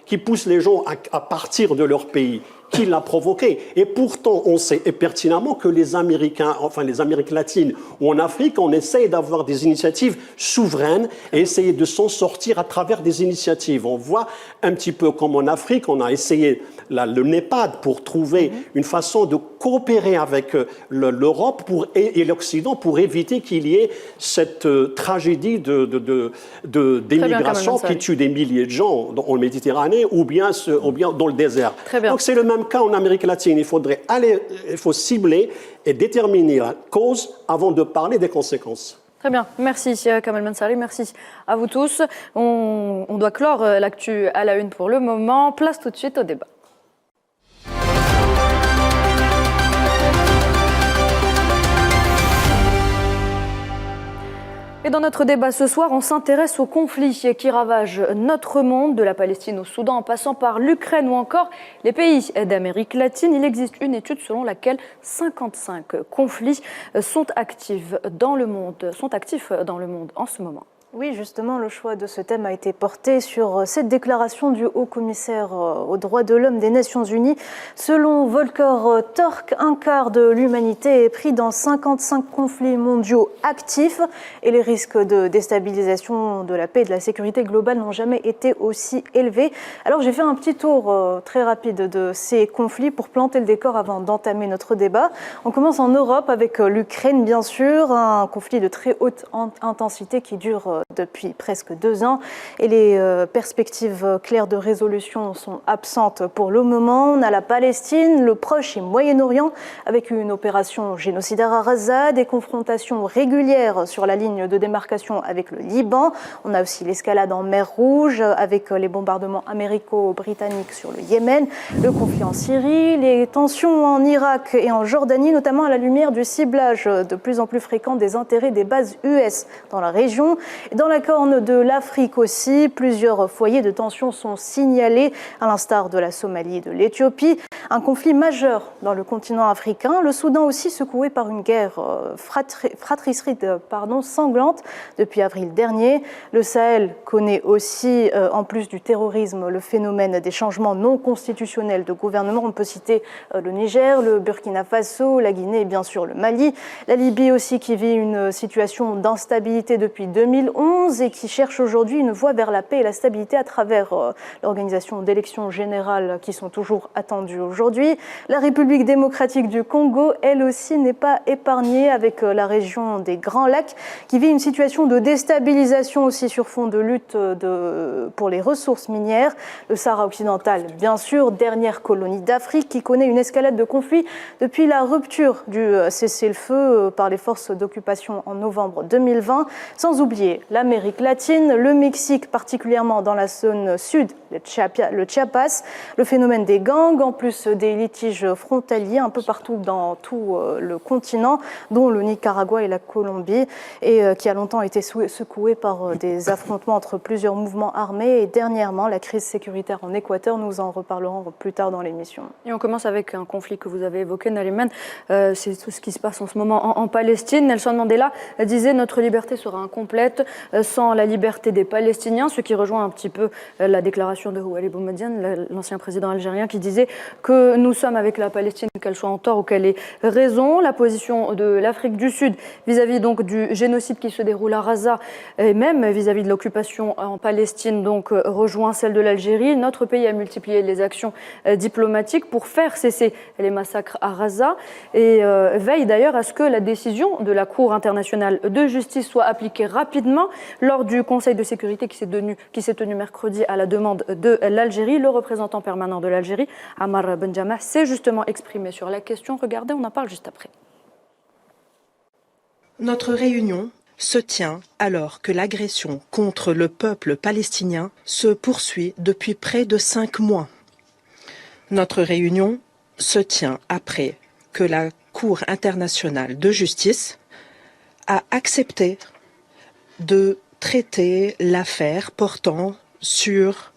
qui pousse les gens à partir de leur pays, qui l'a provoqué. Et pourtant, on sait pertinemment que les Américains, enfin les Amériques latines ou en Afrique, on essaye d'avoir des initiatives souveraines et essayer de s'en sortir à travers des initiatives. On voit un petit peu comme en Afrique, on a essayé le NEPAD pour trouver une façon de coopérer avec l'Europe et l'Occident pour éviter qu'il y ait cette tragédie d'émigration qui tue des milliers de gens en Méditerranée ou bien dans le désert. Donc c'est le même cas en Amérique latine. Il faut cibler et déterminer la cause avant de parler des conséquences.
Très bien, merci Kamel Mansaray, merci à vous tous. On doit clore l'actu à la une pour le moment. Place tout de suite au débat. Et dans notre débat ce soir, on s'intéresse aux conflits qui ravagent notre monde, de la Palestine au Soudan en passant par l'Ukraine ou encore les pays d'Amérique latine. Il existe une étude selon laquelle 55 conflits sont actifs dans le monde en ce moment.
Oui, justement, le choix de ce thème a été porté sur cette déclaration du haut-commissaire aux droits de l'homme des Nations Unies. Selon Volker Turk, un quart de l'humanité est pris dans 55 conflits mondiaux actifs et les risques de déstabilisation de la paix et de la sécurité globale n'ont jamais été aussi élevés. Alors j'ai fait un petit tour très rapide de ces conflits pour planter le décor avant d'entamer notre débat. On commence en Europe avec l'Ukraine, bien sûr, un conflit de très haute intensité qui dure depuis presque 2 ans et les perspectives claires de résolution sont absentes pour le moment. On a la Palestine, le Proche et Moyen-Orient avec une opération génocidaire à Gaza, des confrontations régulières sur la ligne de démarcation avec le Liban. On a aussi l'escalade en mer Rouge avec les bombardements américo-britanniques sur le Yémen, le conflit en Syrie, les tensions en Irak et en Jordanie, notamment à la lumière du ciblage de plus en plus fréquent des intérêts des bases US dans la région. Dans la Corne de l'Afrique aussi, plusieurs foyers de tension sont signalés, à l'instar de la Somalie et de l'Éthiopie. Un conflit majeur dans le continent africain, le Soudan aussi secoué par une guerre fratricide sanglante depuis avril dernier. Le Sahel connaît aussi, en plus du terrorisme, le phénomène des changements non constitutionnels de gouvernement. On peut citer le Niger, le Burkina Faso, la Guinée et bien sûr le Mali. La Libye aussi qui vit une situation d'instabilité depuis 2011 et qui cherche aujourd'hui une voie vers la paix et la stabilité à travers l'organisation d'élections générales qui sont toujours attendues aujourd'hui. La République démocratique du Congo, elle aussi, n'est pas épargnée avec la région des Grands Lacs qui vit une situation de déstabilisation aussi sur fond de lutte pour les ressources minières. Le Sahara occidental, bien sûr, dernière colonie d'Afrique qui connaît une escalade de conflits depuis la rupture du cessez-le-feu par les forces d'occupation en novembre 2020, sans oublier l'Amérique latine, le Mexique, particulièrement dans la zone sud, le Chiapas, le phénomène des gangs, en plus des litiges frontaliers un peu partout dans tout le continent, dont le Nicaragua et la Colombie, et qui a longtemps été secoué par des affrontements entre plusieurs mouvements armés. Et dernièrement, la crise sécuritaire en Équateur, nous en reparlerons plus tard dans l'émission.
Et on commence avec un conflit que vous avez évoqué, Nariman, c'est tout ce qui se passe en ce moment en Palestine. Nelson Mandela disait « Notre liberté sera incomplète sans la liberté des Palestiniens », ce qui rejoint un petit peu la déclaration de Ouali Boumediene, l'ancien président algérien, qui disait que nous sommes avec la Palestine, qu'elle soit en tort ou qu'elle ait raison. La position de l'Afrique du Sud vis-à-vis donc du génocide qui se déroule à Gaza et même vis-à-vis de l'occupation en Palestine donc rejoint celle de l'Algérie. Notre pays a multiplié les actions diplomatiques pour faire cesser les massacres à Gaza et veille d'ailleurs à ce que la décision de la Cour internationale de justice soit appliquée rapidement. Lors du Conseil de sécurité qui s'est tenu mercredi à la demande de l'Algérie, le représentant permanent de l'Algérie, Amar Benjamah, s'est justement exprimé sur la question. Regardez, on en parle juste après.
Notre réunion se tient alors que l'agression contre le peuple palestinien se poursuit depuis près de 5 mois. Notre réunion se tient après que la Cour internationale de justice a accepté de traiter l'affaire portant sur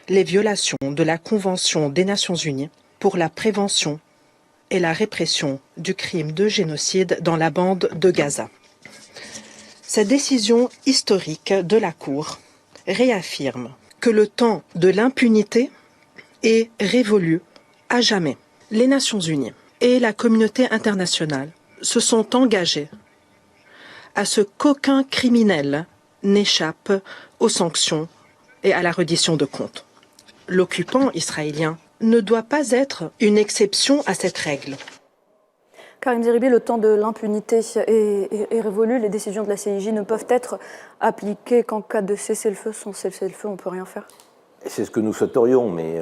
les violations de la Convention des Nations Unies pour la prévention et la répression du crime de génocide dans la bande de Gaza. Cette décision historique de la Cour réaffirme que le temps de l'impunité est révolu à jamais. Les Nations Unies et la communauté internationale se sont engagés à ce qu'aucun criminel n'échappe aux sanctions et à la reddition de comptes. L'occupant israélien ne doit pas être une exception à cette règle.
Karim Zeribi, le temps de l'impunité est révolu. Les décisions de la CIJ ne peuvent être appliquées qu'en cas de cessez-le-feu. Sans cessez-le-feu, on ne peut rien faire.
C'est ce que nous souhaiterions, mais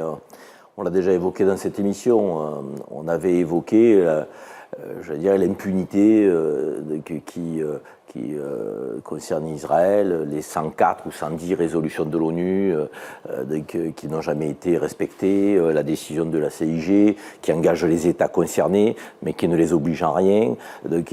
on l'a déjà évoqué dans cette émission. On avait évoqué, l'impunité qui qui concerne Israël, les 104 ou 110 résolutions de l'ONU qui n'ont jamais été respectées, la décision de la CIG qui engage les États concernés mais qui ne les oblige en rien.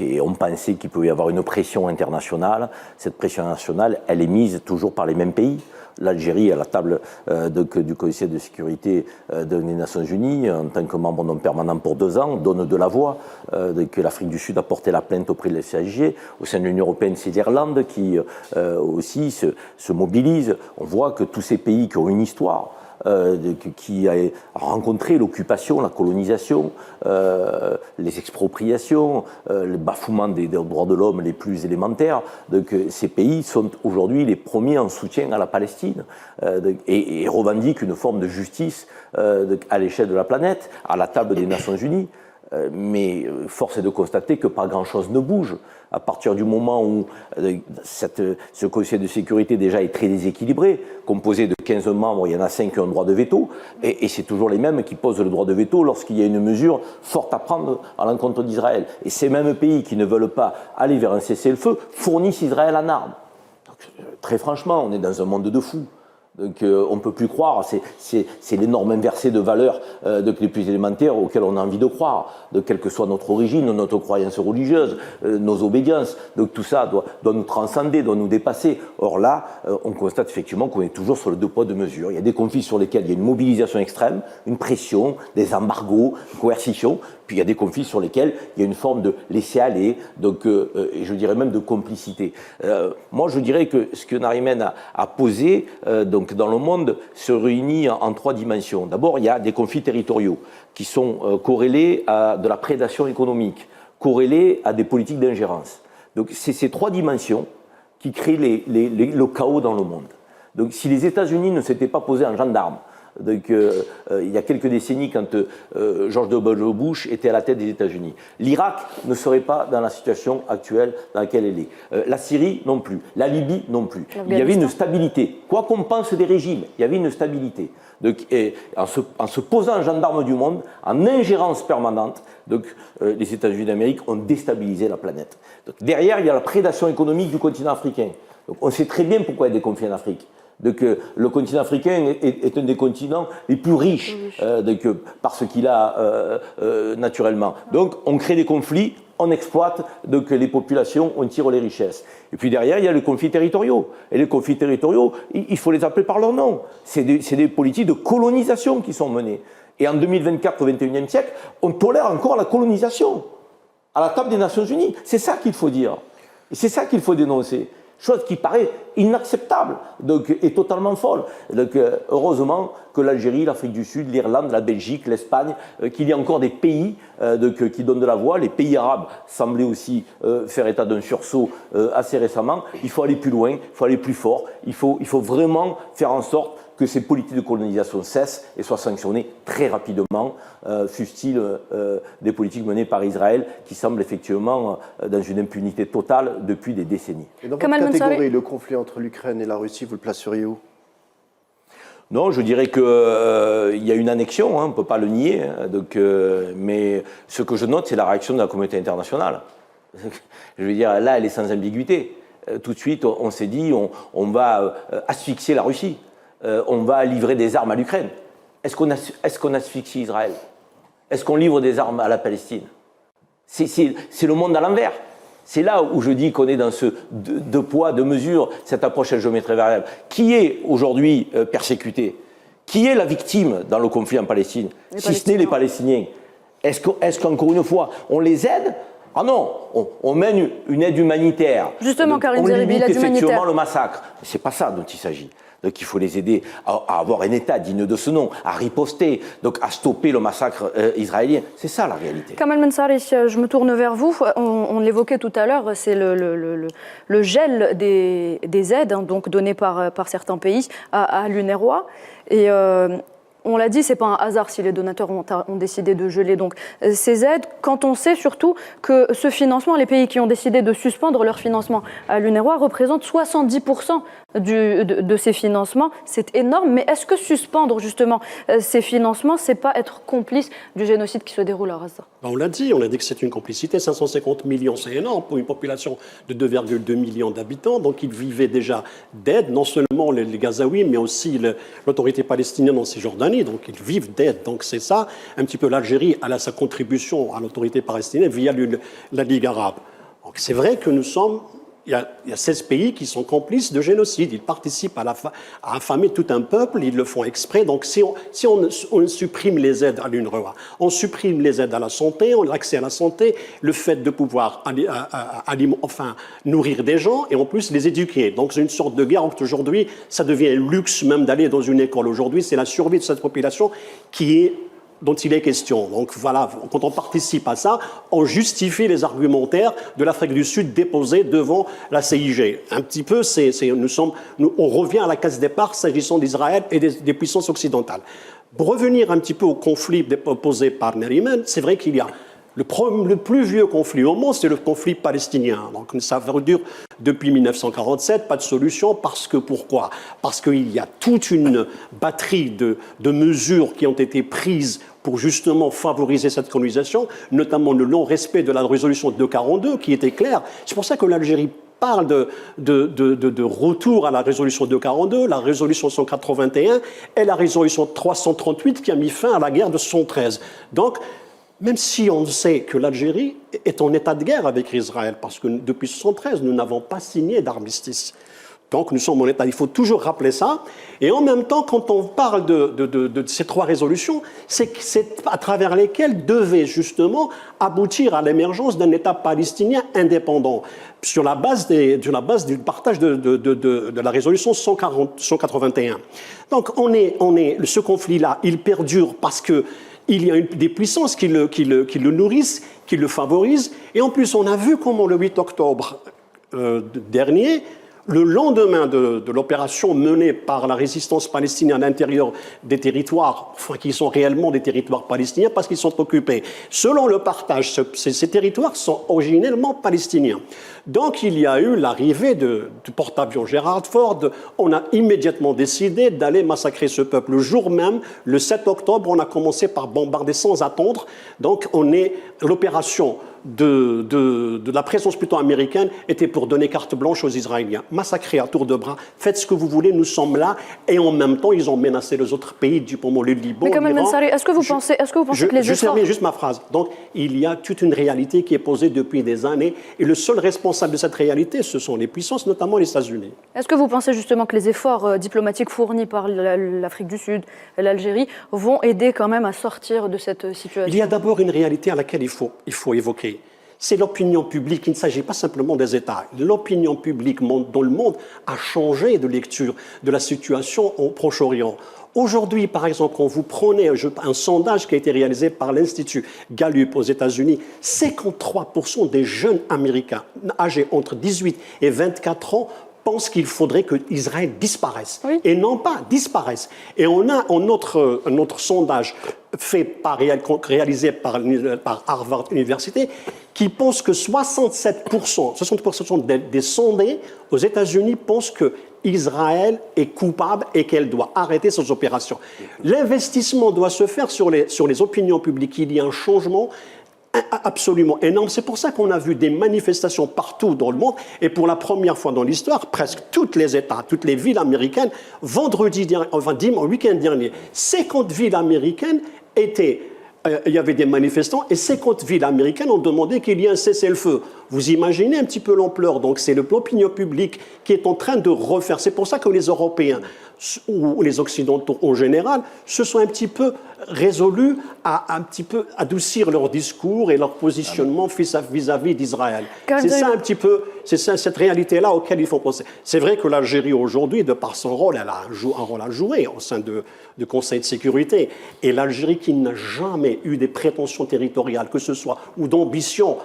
Et on pensait qu'il pouvait y avoir une pression internationale. Cette pression internationale, elle est mise toujours par les mêmes pays. L'Algérie, à la table du Conseil de sécurité des Nations Unies, en tant que membre non permanent pour 2 ans, donne de la voix. Que l'Afrique du Sud a porté la plainte auprès de la CIG. Au sein de l'Union européenne, c'est l'Irlande qui aussi se mobilise. On voit que tous ces pays qui ont une histoire, qui a rencontré l'occupation, la colonisation, les expropriations, le bafouement des droits de l'homme les plus élémentaires. Donc, ces pays sont aujourd'hui les premiers en soutien à la Palestine et revendiquent une forme de justice à l'échelle de la planète, à la table des Nations Unies. Mais force est de constater que pas grand-chose ne bouge. À partir du moment où ce Conseil de sécurité déjà est très déséquilibré, composé de 15 membres, il y en a 5 qui ont le droit de veto, et c'est toujours les mêmes qui posent le droit de veto lorsqu'il y a une mesure forte à prendre à l'encontre d'Israël. Et ces mêmes pays qui ne veulent pas aller vers un cessez-le-feu fournissent Israël en armes. Donc, très franchement, on est dans un monde de fous. Donc on ne peut plus croire, c'est l'énorme inversé de valeurs les plus élémentaires auxquelles on a envie de croire, quelle que soit notre origine, notre croyance religieuse, nos obédiences. Donc tout ça doit nous transcender, doit nous dépasser. Or là, on constate effectivement qu'on est toujours sur le 2 poids 2 mesures. Il y a des conflits sur lesquels il y a une mobilisation extrême, une pression, des embargos, une coercition. Puis il y a des conflits sur lesquels il y a une forme de laisser-aller, et je dirais même de complicité. Moi, je dirais que ce que Narimen a posé dans le monde se réunit en 3 dimensions. D'abord, il y a des conflits territoriaux qui sont corrélés à de la prédation économique, corrélés à des politiques d'ingérence. Donc c'est ces 3 dimensions qui créent le chaos dans le monde. Donc si les États-Unis ne s'étaient pas posés en gendarmes, il y a quelques décennies, quand George W. Bush était à la tête des États-Unis, l'Irak ne serait pas dans la situation actuelle dans laquelle elle est. La Syrie non plus, la Libye non plus. Il y avait une stabilité. Quoi qu'on pense des régimes, il y avait une stabilité. En se posant en gendarme du monde, en ingérence permanente, les États-Unis d'Amérique ont déstabilisé la planète. Donc, derrière, il y a la prédation économique du continent africain. Donc, on sait très bien pourquoi il y a des conflits en Afrique. Le continent africain est un des continents les plus riches parce qu'il a naturellement. Donc on crée des conflits, on exploite, les populations, on tire les richesses. Et puis derrière, il y a les conflits territoriaux. Et les conflits territoriaux, il faut les appeler par leur nom. C'est des politiques de colonisation qui sont menées. Et en 2024, au XXIe siècle, on tolère encore la colonisation à la table des Nations Unies. C'est ça qu'il faut dire. Et c'est ça qu'il faut dénoncer. Chose qui paraît inacceptable et totalement folle. Heureusement que l'Algérie, l'Afrique du Sud, l'Irlande, la Belgique, l'Espagne, qu'il y a encore des pays qui donnent de la voix. Les pays arabes semblaient aussi faire état d'un sursaut assez récemment. Il faut aller plus loin, il faut aller plus fort. Il faut vraiment faire en sorte que ces politiques de colonisation cessent et soient sanctionnées très rapidement, fussent-ils des politiques menées par Israël qui semblent effectivement dans une impunité totale depuis des décennies.
Et dans votre catégorie, le conflit entre l'Ukraine et la Russie, vous le placeriez où ?
Non, je dirais qu'il y a une annexion, on ne peut pas le nier, mais ce que je note, c'est la réaction de la communauté internationale. Je veux dire, là, elle est sans ambiguïté. Tout de suite, on s'est dit, on va asphyxier la Russie. On va livrer des armes à l'Ukraine. Est-ce qu'on asphyxie Israël ? Est-ce qu'on livre des armes à la Palestine ? C'est le monde à l'envers. C'est là où je dis qu'on est dans ce 2 poids, 2 mesures, cette approche à géométrie variable. Qui est aujourd'hui persécuté ? Qui est la victime dans le conflit en Palestine ? Si ce n'est les Palestiniens. Est-ce qu'encore une fois, on les aide ? Ah non, on mène une aide humanitaire.
Justement, Karim
Zeribi,
l'aide humanitaire.
On limite effectivement le massacre. C'est pas ça dont il s'agit. Donc il faut les aider à avoir un État digne de ce nom, à riposter, donc à stopper le massacre israélien. C'est ça la réalité.
Kamal Mensari, je me tourne vers vous. On l'évoquait tout à l'heure, c'est le gel des aides donc données par certains pays à l'UNRWA. Et On l'a dit, ce n'est pas un hasard si les donateurs ont décidé de geler donc ces aides, quand on sait surtout que ce financement, les pays qui ont décidé de suspendre leur financement à l'UNRWA représentent 70% de ces financements. C'est énorme, mais est-ce que suspendre justement ces financements, c'est pas être complice du génocide qui se déroule à Gaza?
On l'a dit que c'est une complicité. 550 millions, c'est énorme pour une population de 2,2 millions d'habitants. Donc ils vivaient déjà d'aide, non seulement les Gazaouis, mais aussi l'autorité palestinienne en Cisjordanie. Donc ils vivent d'aide. Donc c'est ça, un petit peu l'Algérie, elle a sa contribution à l'autorité palestinienne via la Ligue arabe. Donc c'est vrai que il y a 16 pays qui sont complices de génocide. Ils participent à affamer tout un peuple, ils le font exprès. Donc si on supprime les aides à l'UNRWA, on supprime les aides à la santé, l'accès à la santé, le fait de pouvoir nourrir des gens et en plus les éduquer. Donc c'est une sorte de guerre. Aujourd'hui, ça devient un luxe même d'aller dans une école. Aujourd'hui, c'est la survie de cette population dont il est question. Donc voilà, quand on participe à ça, on justifie les argumentaires de l'Afrique du Sud déposés devant la CIG. Un petit peu, on revient à la case départ s'agissant d'Israël et des puissances occidentales. Pour revenir un petit peu au conflit posé par Nariman, c'est vrai qu'il y a le plus vieux conflit au monde, c'est le conflit palestinien. Donc ça dure depuis 1947, pas de solution. Pourquoi ? Parce qu'il y a toute une batterie de mesures qui ont été prises pour justement favoriser cette colonisation, notamment le non-respect de la résolution 242 qui était claire. C'est pour ça que l'Algérie parle de retour à la résolution 242, la résolution 181 et la résolution 338 qui a mis fin à la guerre de 1973. Donc, même si on sait que l'Algérie est en état de guerre avec Israël, parce que depuis 1973, nous n'avons pas signé d'armistice. Donc nous sommes en état, il faut toujours rappeler ça. Et en même temps, quand on parle de ces trois résolutions, c'est à travers lesquelles devait justement aboutir à l'émergence d'un État palestinien indépendant, sur la base du partage de la résolution 181. Donc ce conflit-là, il perdure parce que il y a des puissances qui le nourrissent, qui le favorisent. Et en plus, on a vu comment le 8 octobre dernier, le lendemain de l'opération menée par la résistance palestinienne à l'intérieur des territoires, qui sont réellement des territoires palestiniens parce qu'ils sont occupés. Selon le partage, ces territoires sont originellement palestiniens. Donc il y a eu l'arrivée du porte-avions Gerald Ford. On a immédiatement décidé d'aller massacrer ce peuple. Le jour même, le 7 octobre, on a commencé par bombarder sans attendre. Donc l'opération de la présence plutôt américaine était pour donner carte blanche aux Israéliens. Massacrer à tour de bras, faites ce que vous voulez, nous sommes là. Et en même temps, ils ont menacé les autres pays, du moment le Liban,
mais Kamal Mensari, est-ce que vous pensez que les efforts...
Je termine juste ma phrase. Donc, il y a toute une réalité qui est posée depuis des années. Et le seul responsable de cette réalité, ce sont les puissances, notamment les États-Unis.
Est-ce que vous pensez justement que les efforts diplomatiques fournis par l'Afrique du Sud et l'Algérie vont aider quand même à sortir de cette situation?
Il y a d'abord une réalité à laquelle il faut évoquer. C'est l'opinion publique. Il ne s'agit pas simplement des États. L'opinion publique dans le monde a changé de lecture de la situation au Proche-Orient. Aujourd'hui, par exemple, quand vous prenez un sondage qui a été réalisé par l'Institut Gallup aux États-Unis, 53% des jeunes Américains âgés entre 18 et 24 ans pensent qu'il faudrait que Israël disparaisse. Oui. Et non pas disparaisse. Et on a un autre sondage réalisé par Harvard University qui pense que 60% des sondés aux États-Unis pensent que Israël est coupable et qu'elle doit arrêter ses opérations. L'investissement doit se faire sur les opinions publiques. Il y a un changement absolument énorme. C'est pour ça qu'on a vu des manifestations partout dans le monde et pour la première fois dans l'histoire, presque tous les États, toutes les villes américaines, week-end dernier, 50 villes américaines il y avait des manifestants et 50 villes américaines ont demandé qu'il y ait un cessez-le-feu. Vous imaginez un petit peu l'ampleur. Donc c'est l'opinion publique qui est en train de refaire. C'est pour ça que les Européens ou les Occidentaux en général se sont un petit peu résolus à un petit peu adoucir leur discours et leur positionnement vis-à-vis d'Israël. C'est ça un petit peu, c'est cette réalité-là auquel il faut penser. C'est vrai que l'Algérie aujourd'hui, de par son rôle, elle a un rôle à jouer au sein du Conseil de sécurité. Et l'Algérie qui n'a jamais eu des prétentions territoriales, que ce soit, ou d'ambition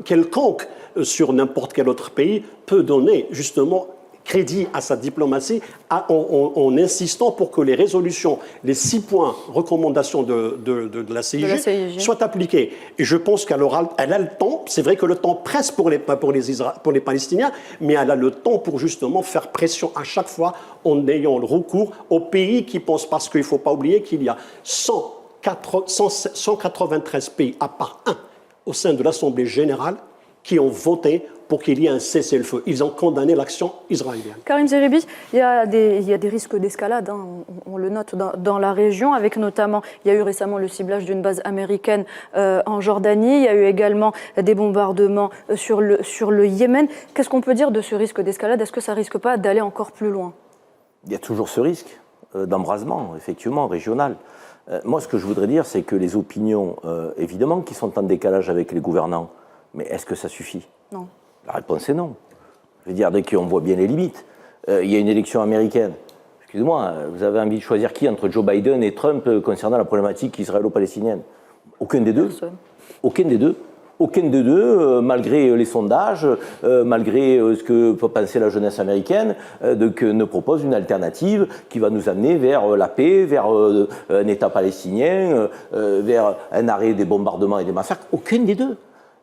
quelconque sur n'importe quel autre pays, peut donner justement crédit à sa diplomatie en insistant pour que les résolutions, les 6 points recommandations de la CIJ soient appliquées. Et je pense qu'elle a le temps, c'est vrai que le temps presse pour les Palestiniens, mais elle a le temps pour justement faire pression à chaque fois en ayant le recours aux pays qui pensent, parce qu'il ne faut pas oublier qu'il y a 193 pays, à part un, au sein de l'Assemblée générale, qui ont voté pour qu'il y ait un cessez-le-feu. Ils ont condamné l'action israélienne.
Karim Zeribi, il y a des risques d'escalade, hein, on le note dans la région, avec notamment, il y a eu récemment le ciblage d'une base américaine en Jordanie, il y a eu également des bombardements sur le Yémen. Qu'est-ce qu'on peut dire de ce risque d'escalade? Est-ce que ça ne risque pas d'aller encore plus loin?
Il y a toujours ce risque d'embrasement, effectivement, régional. Moi, ce que je voudrais dire, c'est que les opinions, évidemment, qui sont en décalage avec les gouvernants, mais est-ce que ça suffit?
Non.
La réponse est non. Je veux dire, dès qu'on voit bien les limites, il y a une élection américaine. Excusez-moi, vous avez envie de choisir qui entre Joe Biden et Trump concernant la problématique israélo-palestinienne? Aucun des deux.
Personne.
Aucun des deux. Aucun des deux, malgré les sondages, malgré ce que peut penser la jeunesse américaine, ne propose une alternative qui va nous amener vers la paix, vers un État palestinien, vers un arrêt des bombardements et des massacres. Aucun des deux.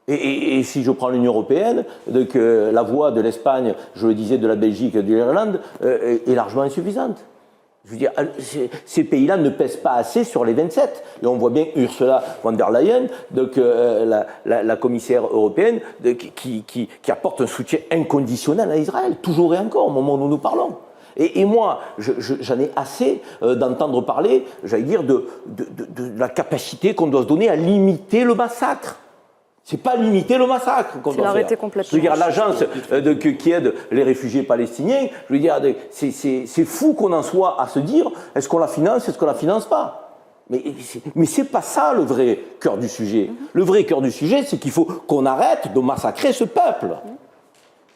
Et si je prends l'Union européenne, la voix de l'Espagne, je le disais, de la Belgique et de l'Irlande, est largement insuffisante. Je veux dire, ces pays-là ne pèsent pas assez sur les 27. Et on voit bien Ursula von der Leyen, la commissaire européenne, qui apporte un soutien inconditionnel à Israël, toujours et encore, au moment où nous parlons. Et moi, j'en ai assez d'entendre parler, j'allais dire, de la capacité qu'on doit se donner à limiter le massacre. C'est pas limiter le massacre qu'on doit faire. C'est l'arrêter complètement. Je veux dire, l'agence qui aide les réfugiés palestiniens, je veux dire, c'est fou qu'on en soit à se dire, est-ce qu'on la finance, est-ce qu'on la finance pas? Mais c'est pas ça le vrai cœur du sujet. Le vrai cœur du sujet, c'est qu'il faut qu'on arrête de massacrer ce peuple.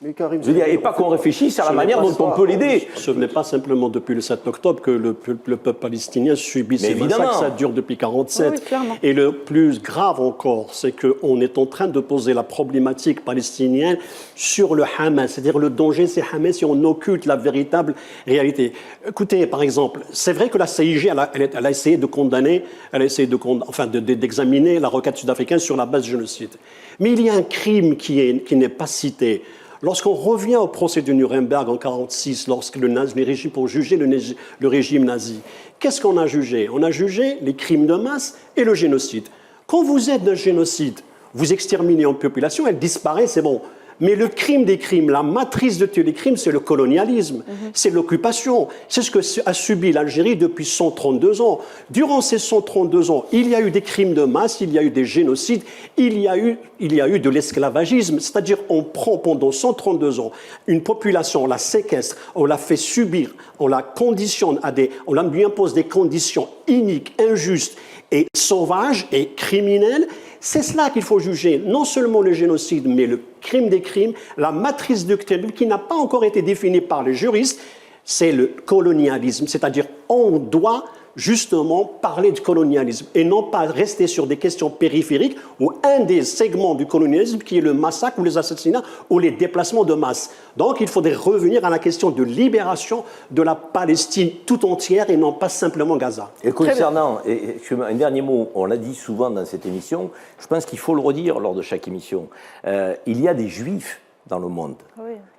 Mais Karim,
je veux dire, et pas qu'on réfléchisse à la manière dont on peut l'aider.
Ce n'est pas simplement depuis le 7 octobre que le peuple palestinien subit ces massacres, ça dure depuis 1947. Oui, et le plus grave encore, c'est qu'on est en train de poser la problématique palestinienne sur le Hamas, c'est-à-dire le danger, c'est Hamas, si on occulte la véritable réalité. Écoutez, par exemple, c'est vrai que la CIJ, elle a essayé de condamner, d'examiner la requête sud-africaine sur la base du génocide. Mais il y a un crime qui n'est pas cité. Lorsqu'on revient au procès de Nuremberg en 1946, lorsque les régimes pour juger le régime nazi, qu'est-ce qu'on a jugé? On a jugé les crimes de masse et le génocide. Quand vous êtes d'un génocide, vous exterminez une population, elle disparaît, c'est bon. Mais le crime des crimes, la matrice de tous les crimes, c'est le colonialisme, c'est l'occupation. C'est ce que a subi l'Algérie depuis 132 ans. Durant ces 132 ans, il y a eu des crimes de masse, il y a eu des génocides, il y a eu de l'esclavagisme. C'est-à-dire, on prend pendant 132 ans une population, on la séquestre, on la fait subir, on la conditionne on lui impose des conditions iniques, injustes et sauvages et criminelles. C'est cela qu'il faut juger, non seulement le génocide, mais le crime des crimes, la matrice de crime qui n'a pas encore été définie par les juristes, c'est le colonialisme. C'est-à-dire, on doit justement parler de colonialisme et non pas rester sur des questions périphériques ou un des segments du colonialisme qui est le massacre ou les assassinats ou les déplacements de masse. Donc il faudrait revenir à la question de libération de la Palestine tout entière et non pas simplement Gaza.
Et concernant, un dernier mot, on l'a dit souvent dans cette émission, je pense qu'il faut le redire lors de chaque émission, il y a des juifs dans le monde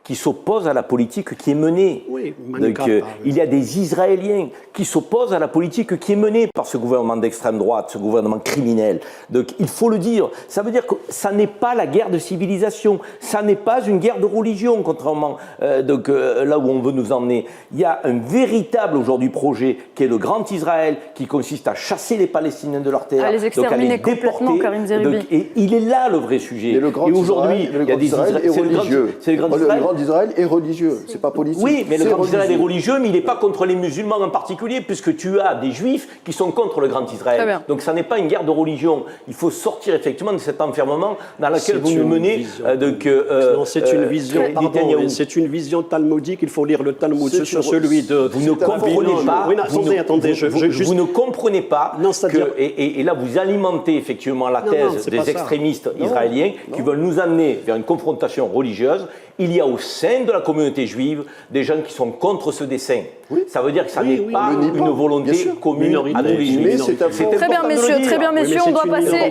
qui s'opposent à la politique qui est menée. Il y a des Israéliens qui s'opposent à la politique qui est menée par ce gouvernement d'extrême droite, ce gouvernement criminel. Donc il faut le dire. Ça veut dire que ça n'est pas la guerre de civilisation, ça n'est pas une guerre de religion, contrairement là où on veut nous emmener. Il y a un véritable aujourd'hui projet qui est le Grand Israël, qui consiste à chasser les Palestiniens de leur terre,
à les exterminer complètement, Karim Zeribi.
Et il est là le vrai sujet.
Et le Grand Israël est religieux.
C'est le Grand Israël.
Le Grand Israël est religieux, c'est pas politique.
Oui, mais le Grand Israël est religieux, mais il n'est pas contre les musulmans en particulier, puisque tu as des juifs qui sont contre le Grand Israël. Donc ça n'est pas une guerre de religion. Il faut sortir effectivement de cet enfermement dans lequel vous nous menez.
Non, c'est une vision, c'est une vision talmudique, il faut lire le Talmud, sur celui de...
Vous ne comprenez pas... Vous ne comprenez pas que... Et là, vous alimentez effectivement la thèse des extrémistes israéliens qui veulent nous amener vers une confrontation religieuse. il y a au sein de la communauté juive des gens qui sont contre ce dessein.
Oui.
Ça veut dire que ça n'est pas
une
volonté commune à tous les juifs.
Très bien, messieurs, on doit passer.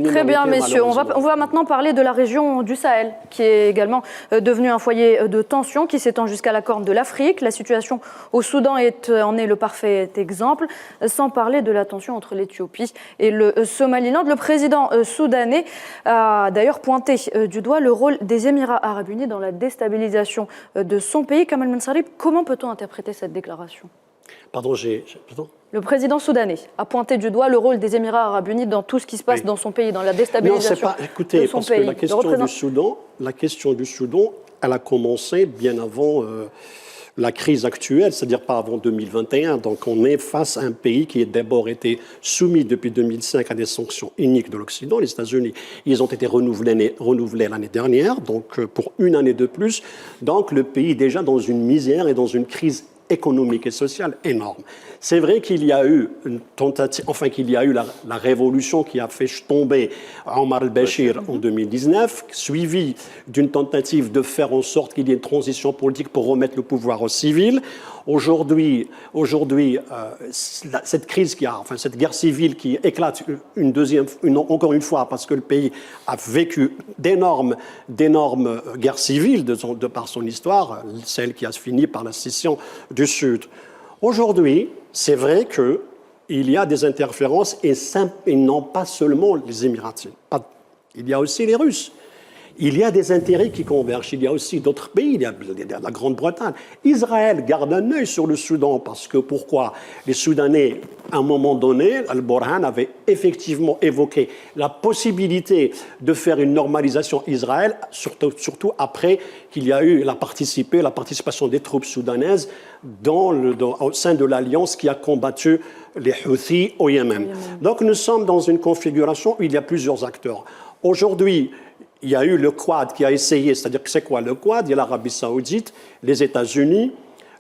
Très bien, messieurs, on va maintenant parler de la région du Sahel, qui est également devenue un foyer de tension qui s'étend jusqu'à la Corne de l'Afrique. La situation au Soudan en est le parfait exemple, sans parler de la tension entre l'Éthiopie et le Somaliland. Le président soudanais a d'ailleurs pointé du doigt le rôle des Émirats arabes unis dans la déstabilisation de son pays. Kamal Mensarib, comment peut-on interpréter cette déclaration ?
Pardon.
Le président soudanais a pointé du doigt le rôle des Émirats arabes unis dans tout ce qui se passe dans son pays, dans la déstabilisation de son
parce
pays.
Que la question du Soudan, elle a commencé bien avant la crise actuelle, c'est-à-dire pas avant 2021. Donc on est face à un pays qui a d'abord été soumis depuis 2005 à des sanctions uniques de l'Occident, les États-Unis. Ils ont été renouvelés l'année dernière, donc pour une année de plus. Donc le pays est déjà dans une misère et dans une crise économique et sociale énorme. C'est vrai qu'il y a eu une tentative, qu'il y a eu la révolution qui a fait tomber Omar al-Bashir en 2019, suivie d'une tentative de faire en sorte qu'il y ait une transition politique pour remettre le pouvoir aux civils. Aujourd'hui, cette crise cette guerre civile qui éclate encore une fois, parce que le pays a vécu d'énormes guerres civiles de par son histoire, celle qui a fini par la scission du Sud. Aujourd'hui, c'est vrai qu'il y a des interférences et non pas seulement les Émiratis. Il y a aussi les Russes. Il y a des intérêts qui convergent. Il y a aussi d'autres pays. Il y a la Grande-Bretagne. Israël garde un œil sur le Soudan parce que pourquoi ? Les Soudanais, à un moment donné, Al-Burhan avait effectivement évoqué la possibilité de faire une normalisation Israël, surtout après qu'il y a eu la participation des troupes soudanaises au sein de l'alliance qui a combattu les Houthis au Yémen. Donc nous sommes dans une configuration où il y a plusieurs acteurs. Aujourd'hui, il y a eu le Quad qui a essayé, c'est-à-dire que c'est quoi le Quad ? Il y a l'Arabie Saoudite, les États-Unis,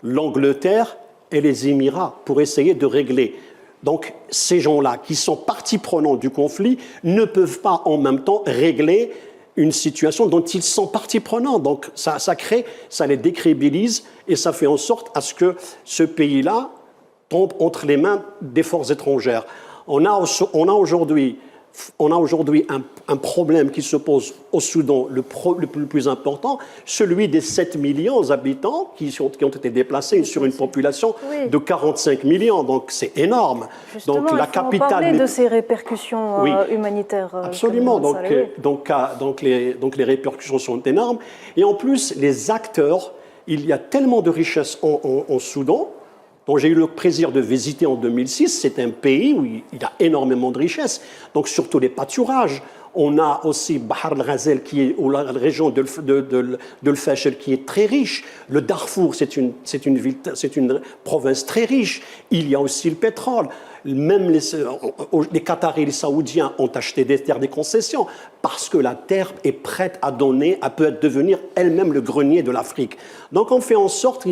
l'Angleterre et les Émirats pour essayer de régler. Donc ces gens-là qui sont partie prenante du conflit ne peuvent pas en même temps régler une situation dont ils sont partie prenante. Donc ça les décrédibilise et ça fait en sorte à ce que ce pays-là tombe entre les mains des forces étrangères. On a aujourd'hui un problème qui se pose au Soudan, le plus important, celui des 7 millions d'habitants qui ont été déplacés sur une population de 45 millions. Donc c'est énorme.
Justement,
donc la capitale.
Parler de ces répercussions humanitaires.
Absolument. Donc les répercussions sont énormes. Et en plus, les acteurs, il y a tellement de richesses en Soudan. dont j'ai eu le plaisir de visiter en 2006. C'est un pays où il y a énormément de richesses, donc surtout les pâturages. On a aussi Bahar al-Ghazal, ou la région de l'Fachel, qui est très riche. Le Darfour, c'est une province très riche. Il y a aussi le pétrole. Même les Qataris et les Saoudiens ont acheté des terres, des concessions, parce que la terre est prête à donner, à peut devenir elle-même le grenier de l'Afrique. Donc on fait en sorte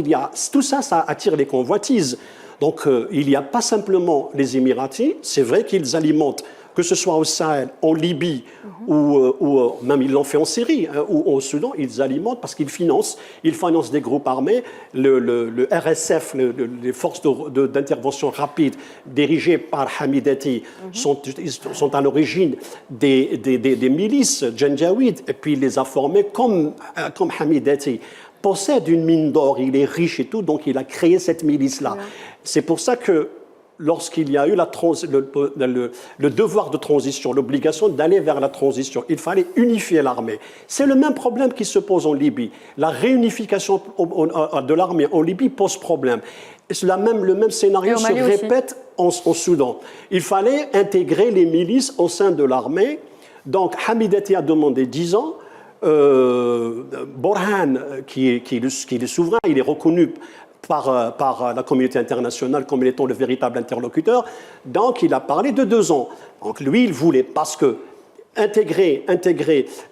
tout ça, ça attire les convoitises. Donc il n'y a pas simplement les Émiratis, c'est vrai qu'ils alimentent, que ce soit au Sahel, en Libye, ou même ils l'ont fait en Syrie, ou au Soudan, ils alimentent parce qu'ils financent des groupes armés. Le RSF, les forces d'intervention rapide dirigées par Hamidati, sont à l'origine des milices janjaouides, et puis il les a formés comme Hamidati possède une mine d'or, il est riche et tout, donc il a créé cette milice-là. C'est pour ça que lorsqu'il y a eu le devoir de transition, l'obligation d'aller vers la transition, il fallait unifier l'armée. C'est le même problème qui se pose en Libye. La réunification de l'armée en Libye pose problème. Le même scénario se répète au Soudan. Il fallait intégrer les milices au sein de l'armée. Donc Hamidati a demandé 10 ans. Borhan, qui est le souverain, il est reconnu par la communauté internationale comme étant le véritable interlocuteur. Donc, il a parlé de 2 ans. Donc, lui, il voulait, parce que intégrer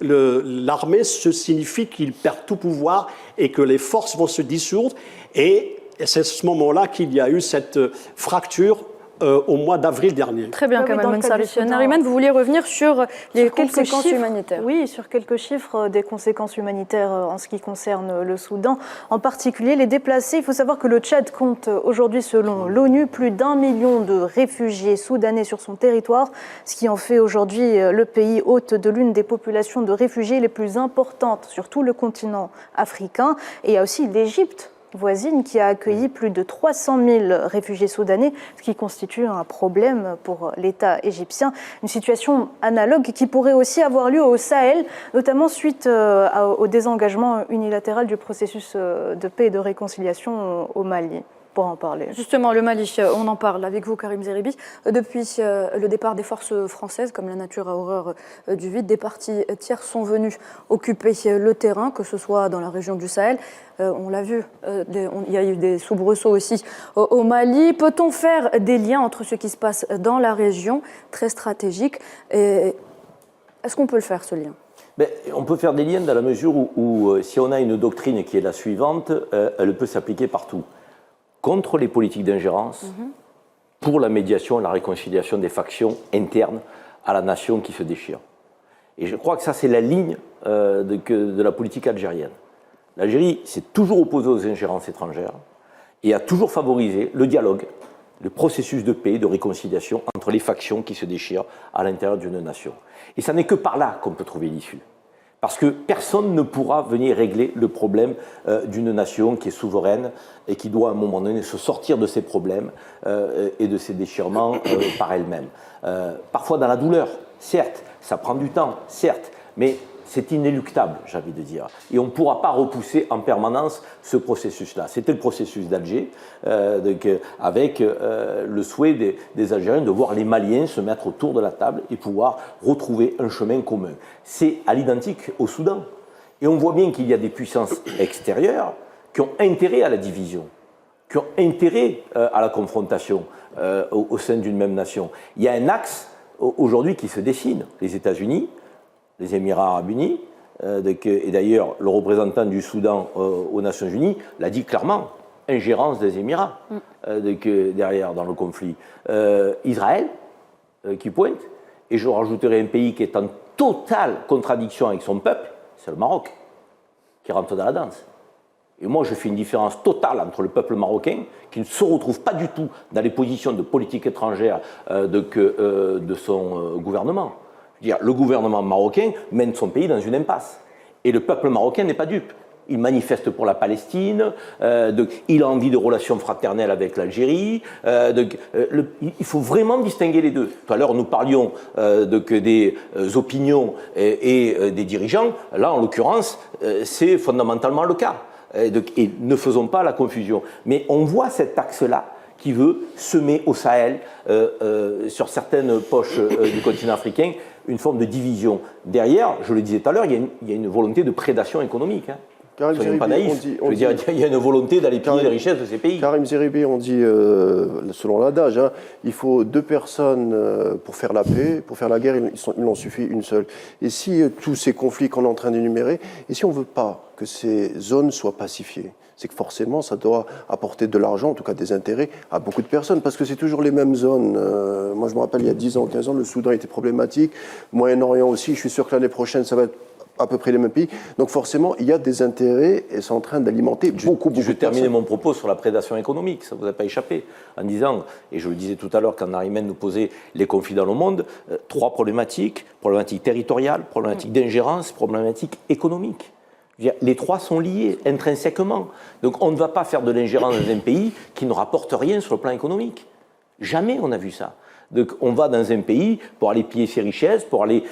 l'armée, ce signifie qu'il perd tout pouvoir et que les forces vont se dissoudre. Et c'est à ce moment-là qu'il y a eu cette fracture au mois d'avril dernier.
Très bien, Kamal Mensari. Nariman, vous vouliez revenir sur les conséquences humanitaires.
Oui, sur quelques chiffres des conséquences humanitaires en ce qui concerne le Soudan. En particulier, les déplacés. Il faut savoir que le Tchad compte aujourd'hui, selon l'ONU, plus d'1 million de réfugiés soudanais sur son territoire, ce qui en fait aujourd'hui le pays hôte de l'une des populations de réfugiés les plus importantes sur tout le continent africain. Et il y a aussi l'Égypte voisine qui a accueilli plus de 300 000 réfugiés soudanais, ce qui constitue un problème pour l'État égyptien. Une situation analogue qui pourrait aussi avoir lieu au Sahel, notamment suite au désengagement unilatéral du processus de paix et de réconciliation au Mali. Pour en parler.
Justement, le Mali, on en parle avec vous, Karim Zeribi. Depuis le départ des forces françaises, comme la nature a horreur du vide, des parties tiers sont venues occuper le terrain, que ce soit dans la région du Sahel. On l'a vu, il y a eu des soubresauts aussi au Mali. Peut-on faire des liens entre ce qui se passe dans la région, très stratégique, et est-ce qu'on peut le faire, ce lien ?
On peut faire des liens dans la mesure où si on a une doctrine qui est la suivante, elle peut s'appliquer partout. Contre les politiques d'ingérence, pour la médiation et la réconciliation des factions internes à la nation qui se déchire. Et je crois que ça, c'est la ligne de la politique algérienne. L'Algérie s'est toujours opposée aux ingérences étrangères et a toujours favorisé le dialogue, le processus de paix, de réconciliation entre les factions qui se déchirent à l'intérieur d'une nation. Et ça n'est que par là qu'on peut trouver l'issue. Parce que personne ne pourra venir régler le problème d'une nation qui est souveraine et qui doit à un moment donné se sortir de ses problèmes et de ses déchirements par elle-même. Parfois dans la douleur, certes, ça prend du temps, certes, mais c'est inéluctable, j'ai envie de dire. Et on ne pourra pas repousser en permanence ce processus-là. C'était le processus d'Alger, avec le souhait des Algériens de voir les Maliens se mettre autour de la table et pouvoir retrouver un chemin commun. C'est à l'identique au Soudan. Et on voit bien qu'il y a des puissances extérieures qui ont intérêt à la division, qui ont intérêt à la confrontation au sein d'une même nation. Il y a un axe aujourd'hui qui se dessine. Les États-Unis, les Émirats arabes unis, et d'ailleurs le représentant du Soudan aux Nations unies l'a dit clairement, ingérence des Émirats derrière dans le conflit. Israël qui pointe, et je rajouterai un pays qui est en totale contradiction avec son peuple, c'est le Maroc, qui rentre dans la danse. Et moi je fais une différence totale entre le peuple marocain, qui ne se retrouve pas du tout dans les positions de politique étrangère de son gouvernement. Le gouvernement marocain mène son pays dans une impasse. Et le peuple marocain n'est pas dupe. Il manifeste pour la Palestine, il a envie de relations fraternelles avec l'Algérie. Il faut vraiment distinguer les deux. Tout à l'heure, nous parlions des opinions et des dirigeants. Là, en l'occurrence, c'est fondamentalement le cas. Et ne faisons pas la confusion. Mais on voit cet axe-là qui veut semer au Sahel, sur certaines poches du continent africain, une forme de division. Derrière, je le disais tout à l'heure, il y a une volonté de prédation économique. Soyons pas naïfs. Je veux dire, il y a une volonté d'aller piller les richesses de ces pays.
Karim Zeribi, on dit, selon l'adage, il faut 2 personnes pour faire la paix, pour faire la guerre, il en suffit une seule. Et si tous ces conflits qu'on est en train d'énumérer, et si on ne veut pas que ces zones soient pacifiées, c'est que forcément, ça doit apporter de l'argent, en tout cas des intérêts, à beaucoup de personnes, parce que c'est toujours les mêmes zones. Moi, je me rappelle, il y a 10 ans, 15 ans, le Soudan était problématique, Moyen-Orient aussi, je suis sûr que l'année prochaine, ça va être à peu près les mêmes pays. Donc forcément, il y a des intérêts et c'est en train d'alimenter beaucoup de personnes.
Je terminais mon propos sur la prédation économique, ça ne vous a pas échappé, en disant, et je le disais tout à l'heure quand Nariman nous posait les conflits dans le monde, 3 problématiques, problématique territoriale, problématique d'ingérence, problématique économique. Les 3 sont liés intrinsèquement. Donc on ne va pas faire de l'ingérence dans un pays qui ne rapporte rien sur le plan économique. Jamais on a vu ça. Donc on va dans un pays pour aller piller ses richesses, pour aller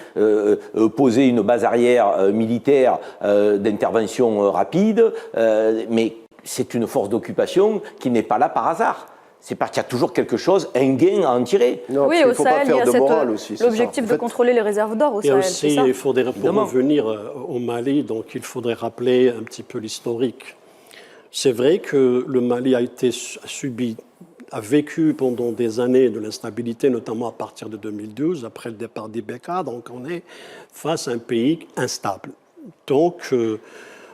poser une base arrière militaire d'intervention rapide, mais c'est une force d'occupation qui n'est pas là par hasard. C'est parce qu'il y a toujours quelque chose, un gain à en tirer.
Non, oui, au Sahel, il y a l'objectif de contrôler les réserves d'or au Sahel.
Et aussi, il faudrait, pour revenir au Mali, donc il faudrait rappeler un petit peu l'historique. C'est vrai que le Mali a vécu pendant des années de l'instabilité, notamment à partir de 2012, après le départ d'Ibeka, donc on est face à un pays instable. Donc,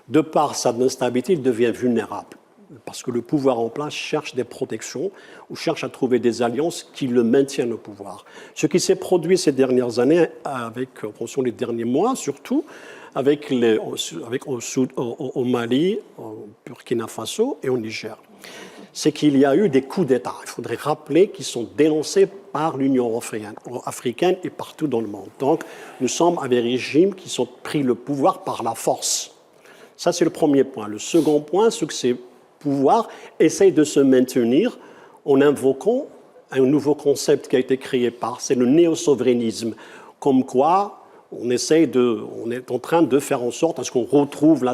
de par sa instabilité, il devient vulnérable. parce que le pouvoir en place cherche des protections ou cherche à trouver des alliances qui le maintiennent au pouvoir. Ce qui s'est produit ces dernières années, en fonction des derniers mois surtout, au Mali, au Burkina Faso et au Niger, c'est qu'il y a eu des coups d'État, il faudrait rappeler, qui sont dénoncés par l'Union africaine et partout dans le monde. Donc, nous sommes avec des régimes qui ont pris le pouvoir par la force. Ça, c'est le premier point. Le second point, c'est que ces pouvoirs essayent de se maintenir en invoquant un nouveau concept qui a été créé c'est le néo-souverainisme, comme quoi on est en train de faire en sorte à ce qu'on retrouve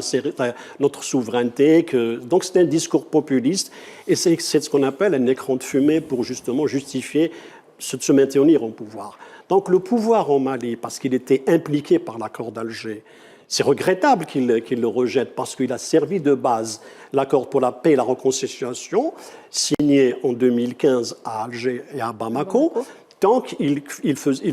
notre souveraineté. Donc c'est un discours populiste et c'est ce qu'on appelle un écran de fumée pour justement justifier de se maintenir au pouvoir. Donc le pouvoir au Mali, parce qu'il était impliqué par l'accord d'Alger, c'est regrettable qu'il le rejette parce qu'il a servi de base l'accord pour la paix et la réconciliation signé en 2015 à Alger et à Bamako. Donc il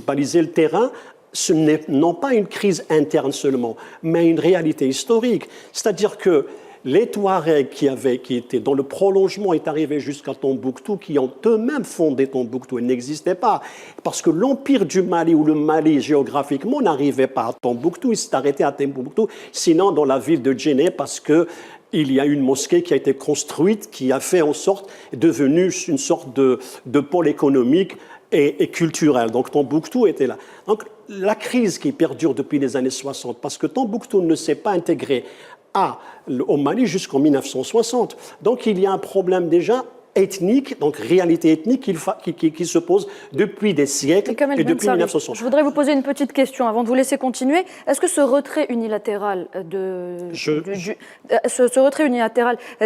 balisait le terrain. Ce n'est non pas une crise interne seulement, mais une réalité historique. C'est-à-dire que les Touaregs qui étaient dans le prolongement est arrivé jusqu'à Tombouctou, qui ont eux-mêmes fondé Tombouctou, ils n'existaient pas. Parce que l'empire du Mali, ou le Mali géographiquement, n'arrivait pas à Tombouctou, il s'est arrêté à Tombouctou, sinon dans la ville de Djenné, parce qu'il y a une mosquée qui a été construite, qui a fait en sorte, devenue une sorte de pôle économique et culturel. Donc Tombouctou était là. Donc la crise qui perdure depuis les années 60, parce que Tombouctou ne s'est pas intégré au Mali jusqu'en 1960. Donc il y a un problème déjà ethnique, donc réalité ethnique qui se pose depuis des siècles et depuis 1960.
Je voudrais vous poser une petite question avant de vous laisser continuer. Est-ce que ce retrait unilatéral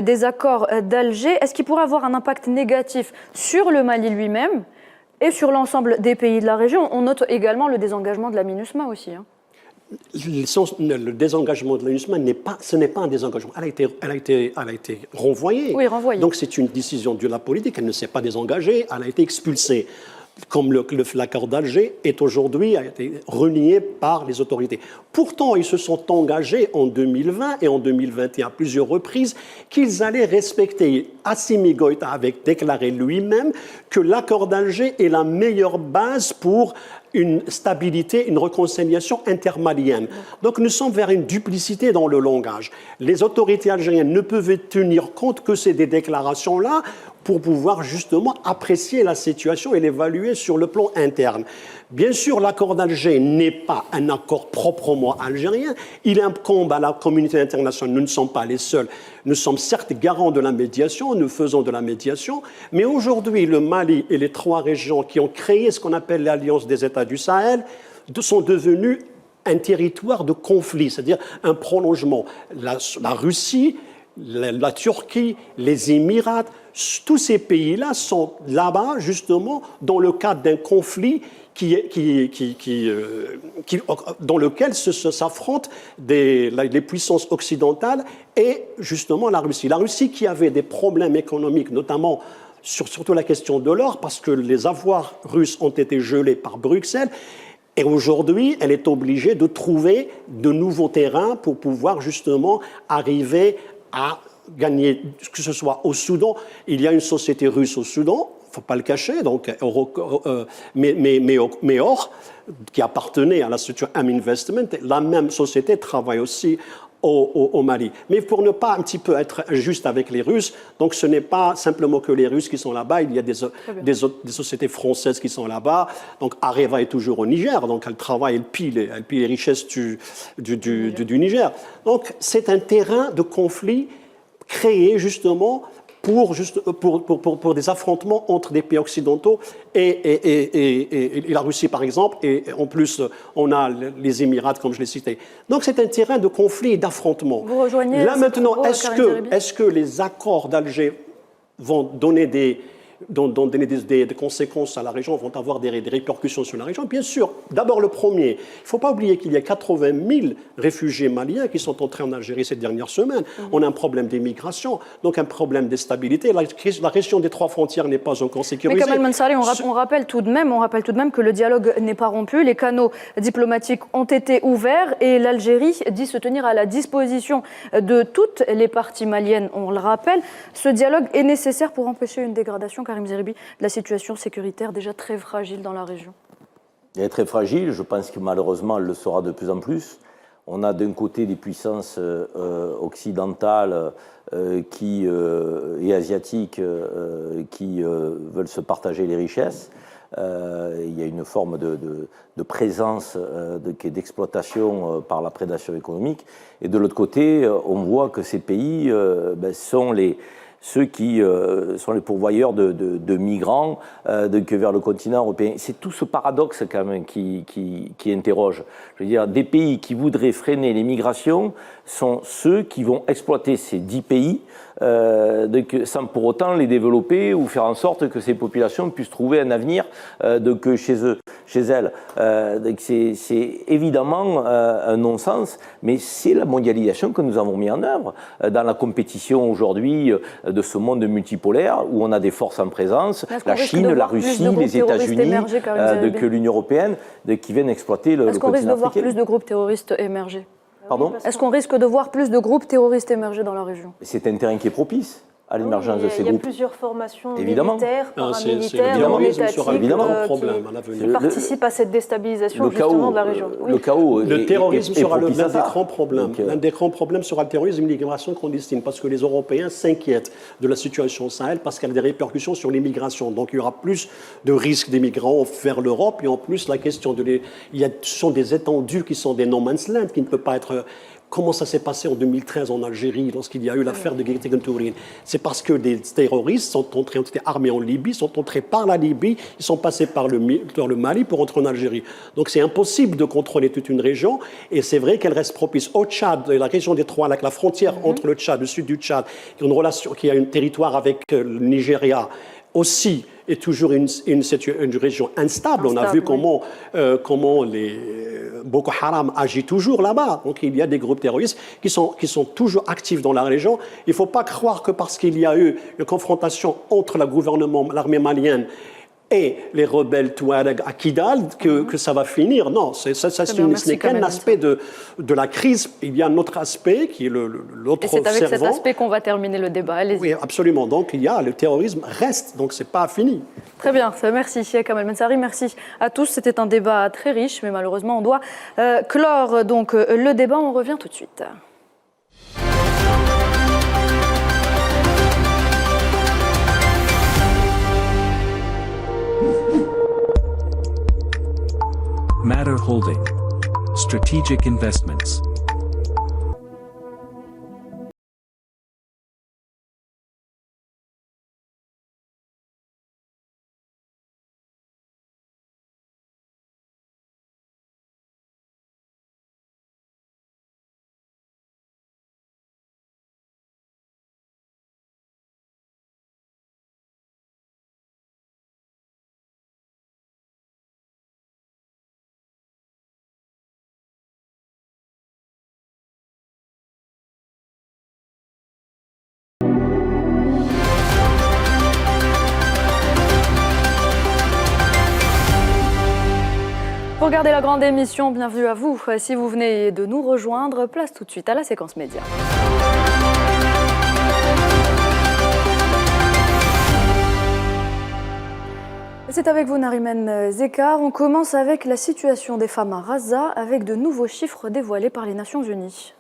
des accords d'Alger, est-ce qu'il pourrait avoir un impact négatif sur le Mali lui-même et sur l'ensemble des pays de la région? On note également le désengagement de la MINUSMA aussi.
Le désengagement de la MINUSMA ce n'est pas un désengagement. Elle a été renvoyée.
Oui, renvoyée.
Donc c'est une décision de la politique. Elle ne s'est pas désengagée. Elle a été expulsée. Comme l'accord d'Alger a été renié par les autorités. Pourtant, ils se sont engagés en 2020 et en 2021 à plusieurs reprises qu'ils allaient respecter. Assimi Goïta avait déclaré lui-même que l'accord d'Alger est la meilleure base pour une stabilité, une réconciliation intermalienne. Donc nous sommes vers une duplicité dans le langage. Les autorités algériennes ne peuvent tenir compte que ces déclarations-là pour pouvoir justement apprécier la situation et l'évaluer sur le plan interne. Bien sûr, l'accord d'Alger n'est pas un accord proprement algérien. Il incombe à la communauté internationale. Nous ne sommes pas les seuls. Nous sommes certes garants de la médiation, nous faisons de la médiation, mais aujourd'hui, le Mali et les 3 régions qui ont créé ce qu'on appelle l'Alliance des États du Sahel sont devenus un territoire de conflit, c'est-à-dire un prolongement. La Russie, la Turquie, les Émirats, tous ces pays-là sont là-bas, justement, dans le cadre d'un conflit dans lequel s'affrontent les puissances occidentales et, justement, la Russie. La Russie qui avait des problèmes économiques, notamment surtout la question de l'or, parce que les avoirs russes ont été gelés par Bruxelles. Et aujourd'hui, elle est obligée de trouver de nouveaux terrains pour pouvoir, justement, arriver à gagner, que ce soit au Soudan. Il y a une société russe au Soudan, il ne faut pas le cacher, donc Meor, qui appartenait à la structure Am Investment. La même société travaille aussi au Mali. Mais pour ne pas un petit peu être juste avec les Russes, donc ce n'est pas simplement que les Russes qui sont là-bas, il y a des sociétés françaises qui sont là-bas. Donc Areva est toujours au Niger, donc elle travaille, elle pille les richesses du Niger. Donc c'est un terrain de conflit créé justement pour des affrontements entre des pays occidentaux et la Russie, par exemple, et en plus, on a les Émirats, comme je l'ai cité. Donc, c'est un terrain de conflit et d'affrontement.
Vous rejoignez
là, maintenant, est-ce que les accords d'Alger vont donner donner des conséquences à la région, vont avoir des répercussions sur la région. Bien sûr, d'abord le premier, il ne faut pas oublier qu'il y a 80 000 réfugiés maliens qui sont entrés en Algérie ces dernières semaines. On a un problème d'immigration, donc un problème de stabilité. La question des 3 frontières n'est pas encore sécurisée.
Mais Kamal Mansari, on rappelle tout de même que le dialogue n'est pas rompu, les canaux diplomatiques ont été ouverts et l'Algérie dit se tenir à la disposition de toutes les parties maliennes, on le rappelle. Ce dialogue est nécessaire pour empêcher une dégradation, Karim Zeribi, de la situation sécuritaire déjà très fragile dans la région.
Elle est très fragile, je pense que malheureusement elle le sera de plus en plus. On a d'un côté des puissances occidentales et asiatiques qui veulent se partager les richesses. Il y a une forme de présence, d'exploitation par la prédation économique. Et de l'autre côté, on voit que ces pays sont ceux qui sont les pourvoyeurs de migrants vers le continent européen. C'est tout ce paradoxe quand même qui interroge. Je veux dire, des pays qui voudraient freiner les migrations sont ceux qui vont exploiter ces 10 pays sans pour autant les développer ou faire en sorte que ces populations puissent trouver un avenir chez elles. C'est évidemment un non-sens, mais c'est la mondialisation que nous avons mis en œuvre dans la compétition aujourd'hui de ce monde multipolaire où on a des forces en présence, la Chine, la Russie, les États-Unis, que l'Union européenne, qui viennent exploiter le continent africain.
Est-ce qu'on risque de voir plus de groupes terroristes émerger ?
Pardon ?
Est-ce qu'on risque de voir plus de groupes terroristes émerger dans la région ?
C'est un terrain qui est propice à l'émergence de ces groupes.
Il y a plusieurs formations
évidemment.
Militaires, paramilitaires, non étatiques qui participent à cette déstabilisation justement de la région.
Le chaos
le terrorisme sera l'un des grands problèmes. L'un des grands problèmes sera le terrorisme et l'immigration clandestine, parce que les Européens s'inquiètent de la situation au Sahel, parce qu'elle a des répercussions sur l'immigration. Donc il y aura plus de risques d'immigrants vers l'Europe, et en plus la question ce sont des étendues qui sont des no man's land, qui ne peuvent pas être... Comment ça s'est passé en 2013 en Algérie, lorsqu'il y a eu l'affaire de Guettegen-Tourin? C'est parce que des terroristes ont été armés en Libye, sont entrés par la Libye, ils sont passés par le Mali pour entrer en Algérie. Donc c'est impossible de contrôler toute une région, et c'est vrai qu'elle reste propice au Tchad, la région des Trois Lacs, la frontière entre le Tchad, le sud du Tchad, qui a un territoire avec le Nigeria, aussi est toujours une région instable. On a vu comment Boko Haram agit toujours là-bas. Donc il y a des groupes terroristes qui sont toujours actifs dans la région. Il ne faut pas croire que parce qu'il y a eu une confrontation entre le gouvernement, l'armée malienne et les rebelles Touareg à Kidal que ça va finir. Non, ce n'est qu'un aspect de la crise. Il y a un autre aspect qui est l'autre servant.
Et c'est avec cet aspect qu'on va terminer le débat. Allez-y.
Oui, absolument. Donc le terrorisme reste, donc c'est pas fini.
Très bien, merci Kamal Mansari, merci à tous. C'était un débat très riche, mais malheureusement on doit clore donc le débat. On revient tout de suite.
Matter Holding. Strategic Investments.
Pour regarder la grande émission, bienvenue à vous. Si vous venez de nous rejoindre, place tout de suite à la séquence média. C'est avec vous Nariman Zekar. On commence avec la situation des femmes à Gaza, avec de nouveaux chiffres dévoilés par les Nations Unies.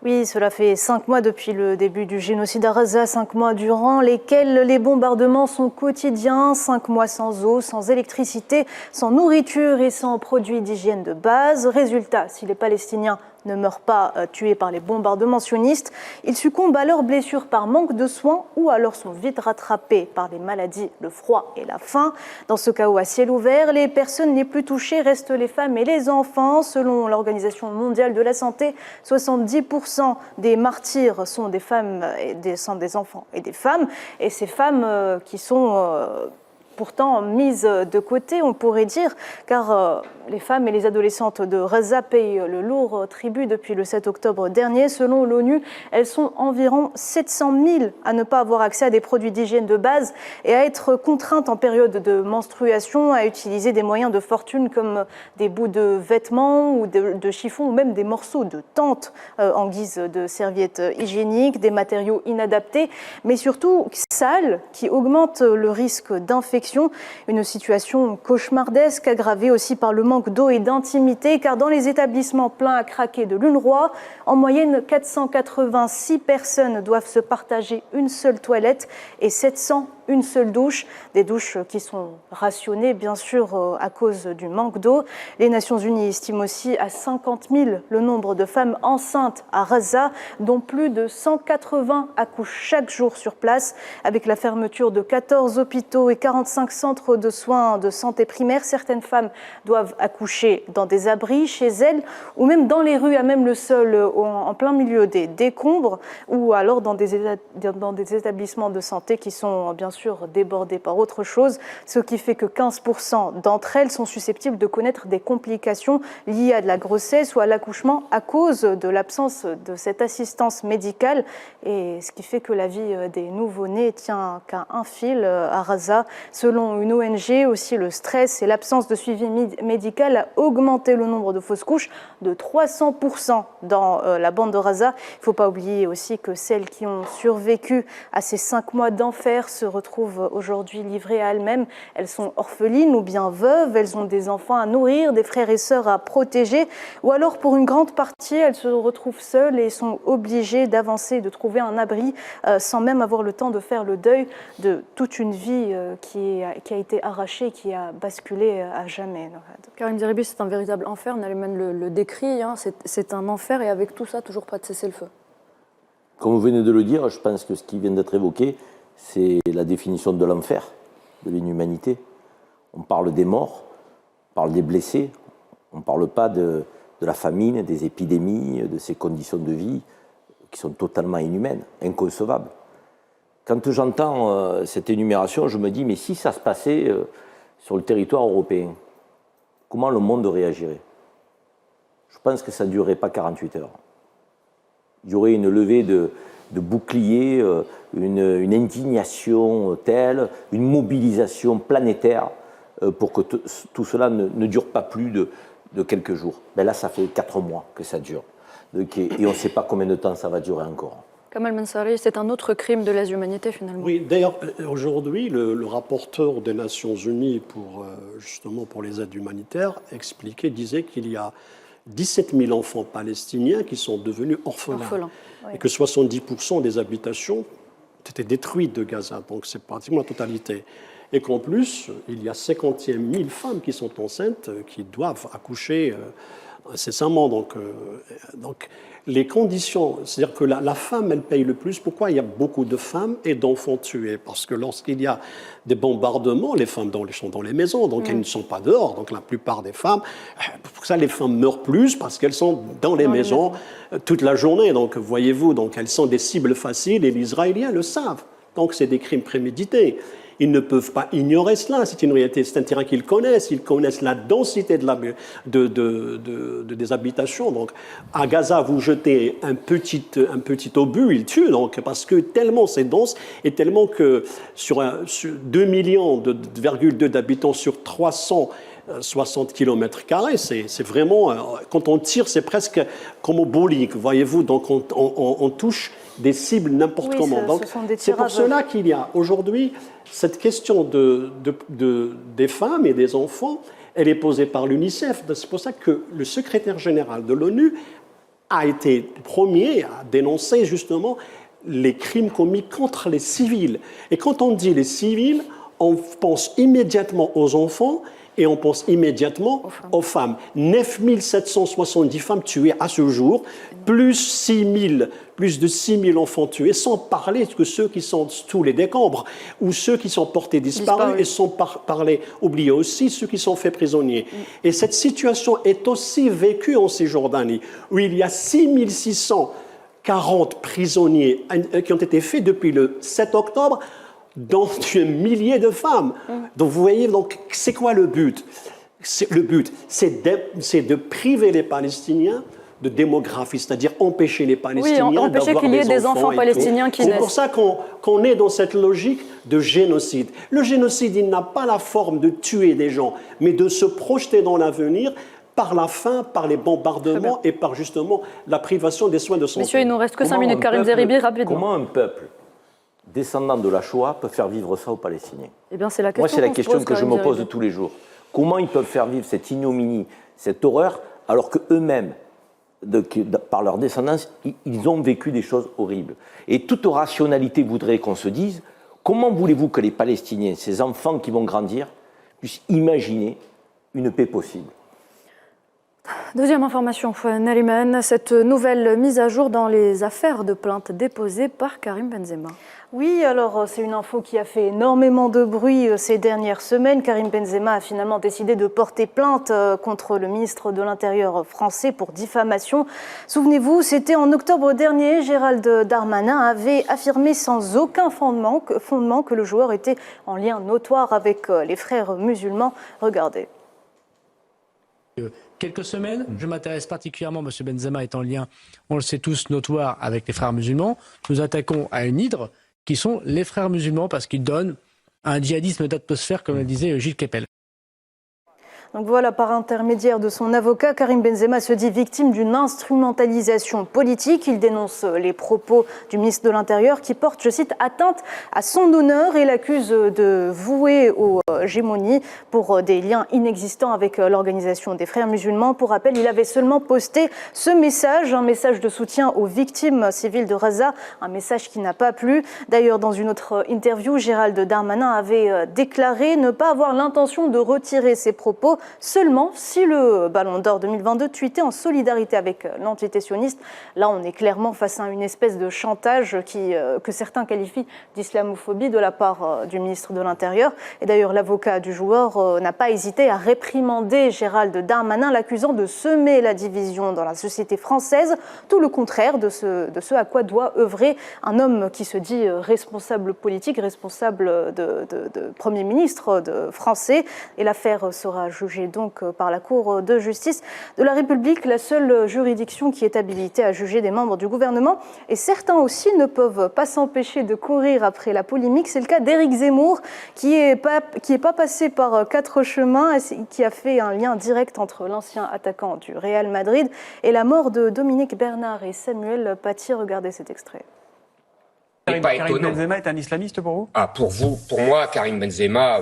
Oui, cela fait 5 mois depuis le début du génocide à Gaza, 5 mois durant lesquels les bombardements sont quotidiens, 5 mois sans eau, sans électricité, sans nourriture et sans produits d'hygiène de base. Résultat, si les Palestiniens ne meurent pas tués par les bombardements sionistes, ils succombent à leurs blessures par manque de soins ou alors sont vite rattrapés par les maladies, le froid et la faim. Dans ce chaos à ciel ouvert, les personnes les plus touchées restent les femmes et les enfants. Selon l'Organisation mondiale de la santé, 70% des martyrs sont des femmes, sont des enfants et des femmes. Et ces femmes qui sont pourtant mise de côté, on pourrait dire, car les femmes et les adolescentes de Gaza payent le lourd tribut depuis le 7 octobre dernier. Selon l'ONU, elles sont environ 700 000 à ne pas avoir accès à des produits d'hygiène de base et à être contraintes en période de menstruation à utiliser des moyens de fortune comme des bouts de vêtements ou de chiffons ou même des morceaux de tente en guise de serviettes hygiéniques, des matériaux inadaptés, mais surtout sales qui augmentent le risque d'infection. Une situation cauchemardesque aggravée aussi par le manque d'eau et d'intimité, car dans les établissements pleins à craquer de l'UNRWA, en moyenne 486 personnes doivent se partager une seule toilette et 700 une seule douche, des douches qui sont rationnées bien sûr à cause du manque d'eau. Les Nations Unies estiment aussi à 50 000 le nombre de femmes enceintes à Gaza, dont plus de 180 accouchent chaque jour sur place. Avec la fermeture de 14 hôpitaux et 45 centres de soins de santé primaire, certaines femmes doivent accoucher dans des abris chez elles ou même dans les rues, à même le sol, en plein milieu des décombres, ou alors dans des établissements de santé qui sont bien sûr débordés par autre chose, ce qui fait que 15% d'entre elles sont susceptibles de connaître des complications liées à de la grossesse ou à l'accouchement à cause de l'absence de cette assistance médicale, et ce qui fait que la vie des nouveau-nés tient qu'à un fil à Gaza. Selon une ONG, aussi le stress et l'absence de suivi médical a augmenté le nombre de fausses couches de 300% dans la bande de Gaza. Il ne faut pas oublier aussi que celles qui ont survécu à ces 5 mois d'enfer se retrouvent aujourd'hui livrées à elles-mêmes. Elles sont orphelines ou bien veuves, elles ont des enfants à nourrir, des frères et sœurs à protéger, ou alors pour une grande partie, elles se retrouvent seules et sont obligées d'avancer, de trouver un abri sans même avoir le temps de faire le deuil de toute une vie qui a été arrachée, qui a basculé à jamais.
Karim Zeribi, c'est un véritable enfer, Nariman le décrit, hein. C'est un enfer, et avec tout ça, toujours pas de cessez-le-feu.
Comme vous venez de le dire, je pense que ce qui vient d'être évoqué, c'est la définition de l'enfer, de l'inhumanité. On parle des morts, on parle des blessés, on ne parle pas de la famine, des épidémies, de ces conditions de vie qui sont totalement inhumaines, inconcevables. Quand j'entends cette énumération, je me dis, mais si ça se passait sur le territoire européen, comment le monde réagirait? Je pense que ça ne durerait pas 48 heures. Il y aurait une levée de boucliers, une indignation telle, une mobilisation planétaire pour que tout cela ne dure pas plus de quelques jours. Ben là, ça fait 4 mois que ça dure. Et on ne sait pas combien de temps ça va durer encore.
Kamal Mansari, c'est un autre crime de lèse-humanité finalement.
Oui, d'ailleurs, aujourd'hui, le rapporteur des Nations Unies justement pour les aides humanitaires disait qu'il y a 17 000 enfants palestiniens qui sont devenus orphelins. Oui. Et que 70% des habitations étaient détruites de Gaza, donc c'est pratiquement la totalité. Et qu'en plus, il y a 51 000 femmes qui sont enceintes, qui doivent accoucher incessamment. Donc les conditions, c'est-à-dire que la femme, elle paye le plus. Pourquoi il y a beaucoup de femmes et d'enfants tués? Parce que lorsqu'il y a des bombardements, les femmes sont dans les maisons, donc elles ne sont pas dehors. Donc la plupart des femmes, pour ça les femmes meurent plus parce qu'elles sont dans les maisons toute la journée. Donc voyez-vous, donc elles sont des cibles faciles et les Israéliens le savent. Donc c'est des crimes prémédités. Ils ne peuvent pas ignorer cela, c'est une réalité, c'est un terrain qu'ils connaissent la densité des habitations. Donc, à Gaza, vous jetez un petit obus, il tue, donc, parce que tellement c'est dense et tellement que sur 2,2 millions d'habitants sur 360 km², c'est vraiment, quand on tire, c'est presque comme au bowling, voyez-vous, donc on touche des cibles n'importe comment. Donc, c'est pour cela qu'il y a aujourd'hui cette question des femmes et des enfants, elle est posée par l'UNICEF. C'est pour ça que le secrétaire général de l'ONU a été premier à dénoncer justement les crimes commis contre les civils. Et quand on dit les civils, on pense immédiatement aux enfants et on pense immédiatement aux femmes. 9 770 femmes tuées à ce jour, plus de 6 000 enfants tués, sans parler que ceux qui sont sous les décombres ou ceux qui sont portés disparus, et sans parler, oubliez aussi ceux qui sont faits prisonniers. Et cette situation est aussi vécue en Cisjordanie, où il y a 6 640 prisonniers qui ont été faits depuis le 7 octobre, dont tué milliers de femmes. Donc vous voyez, donc, c'est quoi le but? Le but, c'est de priver les Palestiniens de démographie, c'est-à-dire empêcher les Palestiniens d'avoir des enfants.
Empêcher qu'il y ait des enfants palestiniens qui naissent.
C'est pour ça qu'on est dans cette logique de génocide. Le génocide, il n'a pas la forme de tuer des gens, mais de se projeter dans l'avenir par la faim, par les bombardements et par justement la privation des soins de santé.
Messieurs, il nous reste que 5 minutes. Karim Zeribi, rapidement.
Comment un peuple descendant de la Shoah peut faire vivre ça aux Palestiniens?
Eh bien, c'est la question.
Moi, c'est la question que je me pose tous les jours. Comment ils peuvent faire vivre cette ignominie, cette horreur, alors qu'eux-mêmes, par leur descendance, ils ont vécu des choses horribles. Et toute rationalité voudrait qu'on se dise, comment voulez-vous que les Palestiniens, ces enfants qui vont grandir, puissent imaginer une paix possible?
Deuxième information, Nariman, cette nouvelle mise à jour dans les affaires de plainte déposées par Karim Benzema.
Oui, alors c'est une info qui a fait énormément de bruit ces dernières semaines. Karim Benzema a finalement décidé de porter plainte contre le ministre de l'Intérieur français pour diffamation. Souvenez-vous, c'était en octobre dernier, Gérald Darmanin avait affirmé sans aucun fondement que le joueur était en lien notoire avec les frères musulmans. Regardez.
Quelques semaines, je m'intéresse particulièrement, M. Benzema est en lien, on le sait tous, notoire avec les frères musulmans. Nous attaquons à une hydre qui sont les frères musulmans parce qu'ils donnent un djihadisme d'atmosphère, comme le disait Gilles Kepel.
Donc voilà, par intermédiaire de son avocat, Karim Benzema se dit victime d'une instrumentalisation politique. Il dénonce les propos du ministre de l'Intérieur qui portent, je cite, atteinte à son honneur et l'accuse de vouer aux gémonies pour des liens inexistants avec l'organisation des frères musulmans. Pour rappel, il avait seulement posté ce message, un message de soutien aux victimes civiles de Gaza, un message qui n'a pas plu. D'ailleurs, dans une autre interview, Gérald Darmanin avait déclaré ne pas avoir l'intention de retirer ses propos seulement si le Ballon d'Or 2022 tweetait en solidarité avec l'entité sioniste. Là, on est clairement face à une espèce de chantage que certains qualifient d'islamophobie de la part du ministre de l'Intérieur. Et d'ailleurs, l'avocat du joueur n'a pas hésité à réprimander Gérald Darmanin, l'accusant de semer la division dans la société française, tout le contraire de ce à quoi doit œuvrer un homme qui se dit responsable politique, responsable de Premier ministre français. Et l'affaire sera jugée donc par la Cour de justice de la République, la seule juridiction qui est habilitée à juger des membres du gouvernement. Et certains aussi ne peuvent pas s'empêcher de courir après la polémique. C'est le cas d'Éric Zemmour, qui est pas passé par 4 chemins, qui a fait un lien direct entre l'ancien attaquant du Real Madrid et la mort de Dominique Bernard et Samuel Paty. Regardez cet extrait.
Karim Benzema est un islamiste pour vous? Pour moi, Karim Benzema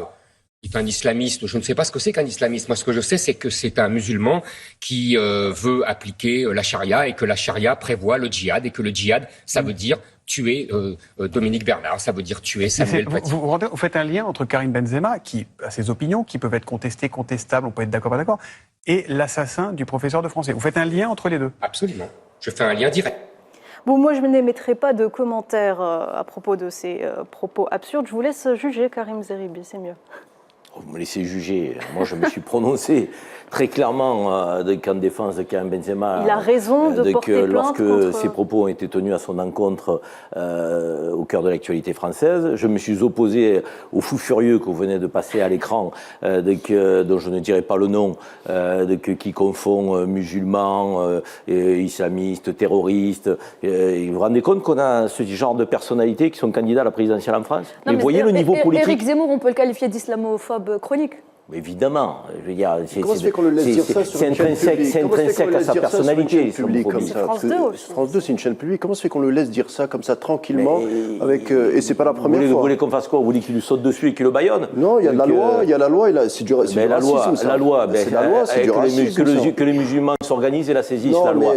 est un islamiste. Je ne sais pas ce que c'est qu'un islamiste. Moi, ce que je sais, c'est que c'est un musulman qui veut appliquer la charia et que la charia prévoit le djihad et que le djihad, ça veut dire tuer Dominique Bernard, ça veut dire tuer Samuel Paty.
Vous faites un lien entre Karim Benzema, qui a ses opinions, qui peuvent être contestées, contestables, on peut être d'accord, pas d'accord, et l'assassin du professeur de français. Vous faites un lien entre les deux?
Absolument. Je fais un lien direct.
Bon, moi, je n'émettrai pas de commentaires à propos de ces propos absurdes. Je vous laisse juger, Karim Zeribi, c'est mieux.
Vous me laissez juger. Moi, je me suis prononcé très clairement en défense de Karim Benzema.
Il a raison de porter plainte
lorsque ses propos ont été tenus à son encontre au cœur de l'actualité française. Je me suis opposé au fou furieux que vous venez de passer à l'écran, dont je ne dirai pas le nom, qui confond musulmans, islamistes, terroristes. Vous vous rendez compte qu'on a ce genre de personnalités qui sont candidats à la présidentielle en France?
Mais vous voyez le niveau politique. Éric Zemmour, on peut le qualifier d'islamophobe chronique.
Évidemment, je veux dire,
c'est
intrinsèque à sa personnalité.
France 2, c'est une chaîne publique. Comment se fait qu'on le laisse dire ça comme ça tranquillement et c'est pas la première fois.
Vous voulez qu'on fasse quoi? Vous voulez qu'il lui saute dessus et qu'il le bâillonne?
Non, il y a de la loi, il y a la loi, c'est du racisme.
La loi, c'est du racisme. Que les musulmans s'organisent et la saisissent, la loi.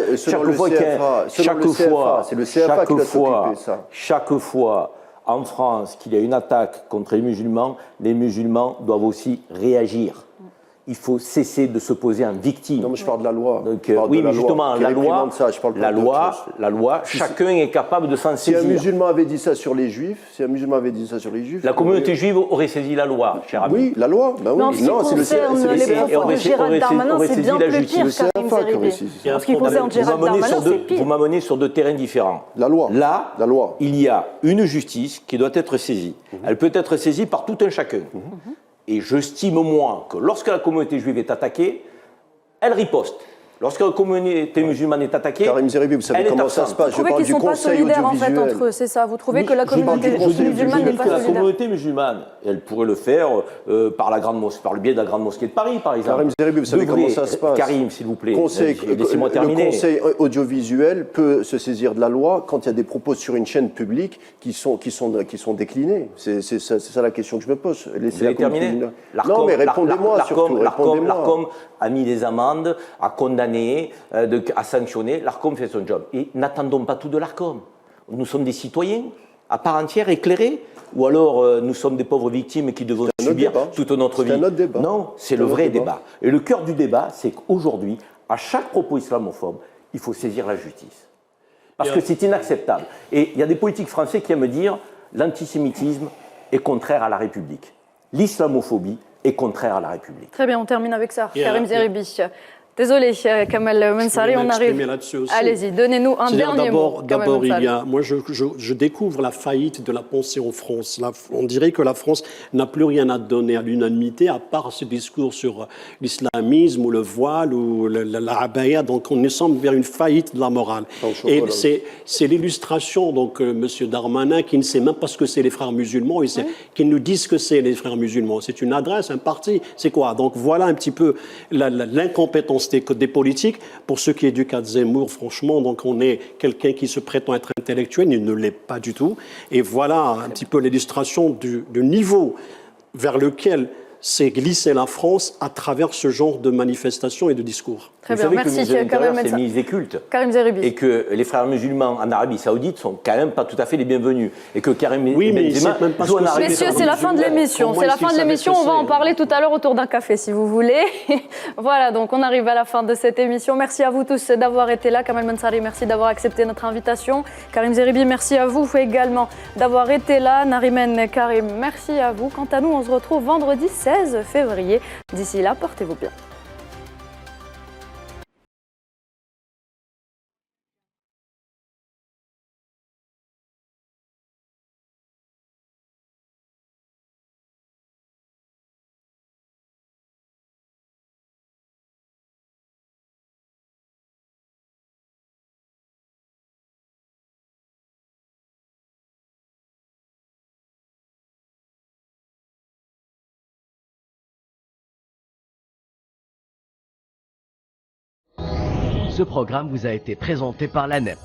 Chaque fois en France qu'il y a une attaque contre les musulmans doivent aussi réagir. il faut cesser de se poser en victime.
Non, mais je parle de la loi.
Donc, oui, mais justement, la loi, chacun est capable de s'en saisir.
Si un musulman avait dit ça sur les juifs,
la communauté juive aurait saisi la loi, cher ami.
Oui, la loi. Ben oui.
Non, c'est les propos de Gérald Darmanin, c'est bien plus pire, Karim Zeribi. En ce qui concerne Gérald Darmanin, c'est pire.
Vous m'amenez sur deux terrains différents.
La loi.
Là, il y a une justice qui doit être saisie. Elle peut être saisie par tout un chacun. Et j'estime, moi, que lorsque la communauté juive est attaquée, elle riposte. Lorsque la communauté musulmane est attaquée,
Karim Zeribi, vous savez comment ça se passe.
Vous trouvez qu'ils ne sont pas solidaires, en fait, entre eux, c'est ça? Vous trouvez que la communauté musulmane n'est pas solidaire?
La communauté musulmane, elle pourrait le faire par le biais de la Grande Mosquée de Paris, par exemple.
Karim Zeribi, vous savez comment ça se passe.
Karim, s'il vous plaît, laissez-moi terminer.
Le Conseil audiovisuel peut se saisir de la loi quand il y a des propos sur une chaîne publique qui sont déclinés. C'est ça la question que je me pose.
Vous avez terminé?
Non, mais répondez-moi surtout.
L'ARCOM a mis des amendes, a condamné, a sanctionné. L'ARCOM fait son job. Et n'attendons pas tout de l'ARCOM. Nous sommes des citoyens à part entière, éclairés, ou alors nous sommes des pauvres victimes qui devons subir toute notre vie.
C'est un autre débat.
Non, c'est le vrai débat. Et le cœur du débat, c'est qu'aujourd'hui, à chaque propos islamophobe, il faut saisir la justice. Parce que c'est inacceptable. Et il y a des politiques français qui aiment dire l'antisémitisme est contraire à la République. L'islamophobie est contraire à la République.
Très bien, on termine avec ça. Karim Zeribi. Désolé, Kamel Mensari, on arrive. Allez-y, donnez-nous un dernier mot.
D'abord, moi, je découvre la faillite de la pensée en France. On dirait que la France n'a plus rien à donner à l'unanimité, à part ce discours sur l'islamisme ou le voile ou la abaya. Donc, on est semble vers une faillite de la morale. Et c'est l'illustration, donc, M. Darmanin, qui ne sait même pas ce que c'est les frères musulmans, et qui nous dit ce que c'est les frères musulmans. C'est une adresse, un parti, c'est quoi? Donc, voilà un petit peu l'incompétence des politiques. Pour ce qui est du cas de Zemmour, franchement, donc on est quelqu'un qui se prétend être intellectuel, il ne l'est pas du tout. Et voilà un petit peu l'illustration du niveau vers lequel s'est glissée la France à travers ce genre de manifestations et de discours.
Très bien, merci.
Vous savez que le c'est ministre des cultes.
Karim Zeribi.
Et que les frères musulmans en Arabie Saoudite sont quand même pas tout à fait les bienvenus. Et que Karim
Benzema joue en Arabie. Messieurs, c'est la fin de l'émission. C'est la fin de l'émission. On va en parler tout à l'heure autour d'un café, si vous voulez. Voilà, donc on arrive à la fin de cette émission. Merci à vous tous d'avoir été là. Kamel Mensari, merci d'avoir accepté notre invitation. Karim Zeribi, merci à vous également d'avoir été là. Narimen Karim, merci à vous. Quant à nous, on se retrouve vendredi 16 février. D'ici là, portez-vous bien.
Ce programme vous a été présenté par l'ANEP.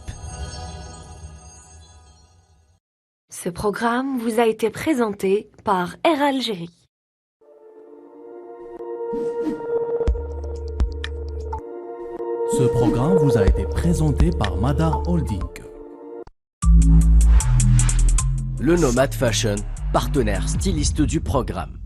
Ce programme vous a été présenté par Air Algérie.
Ce programme vous a été présenté par Madar Holding.
Le Nomad Fashion, partenaire styliste du programme.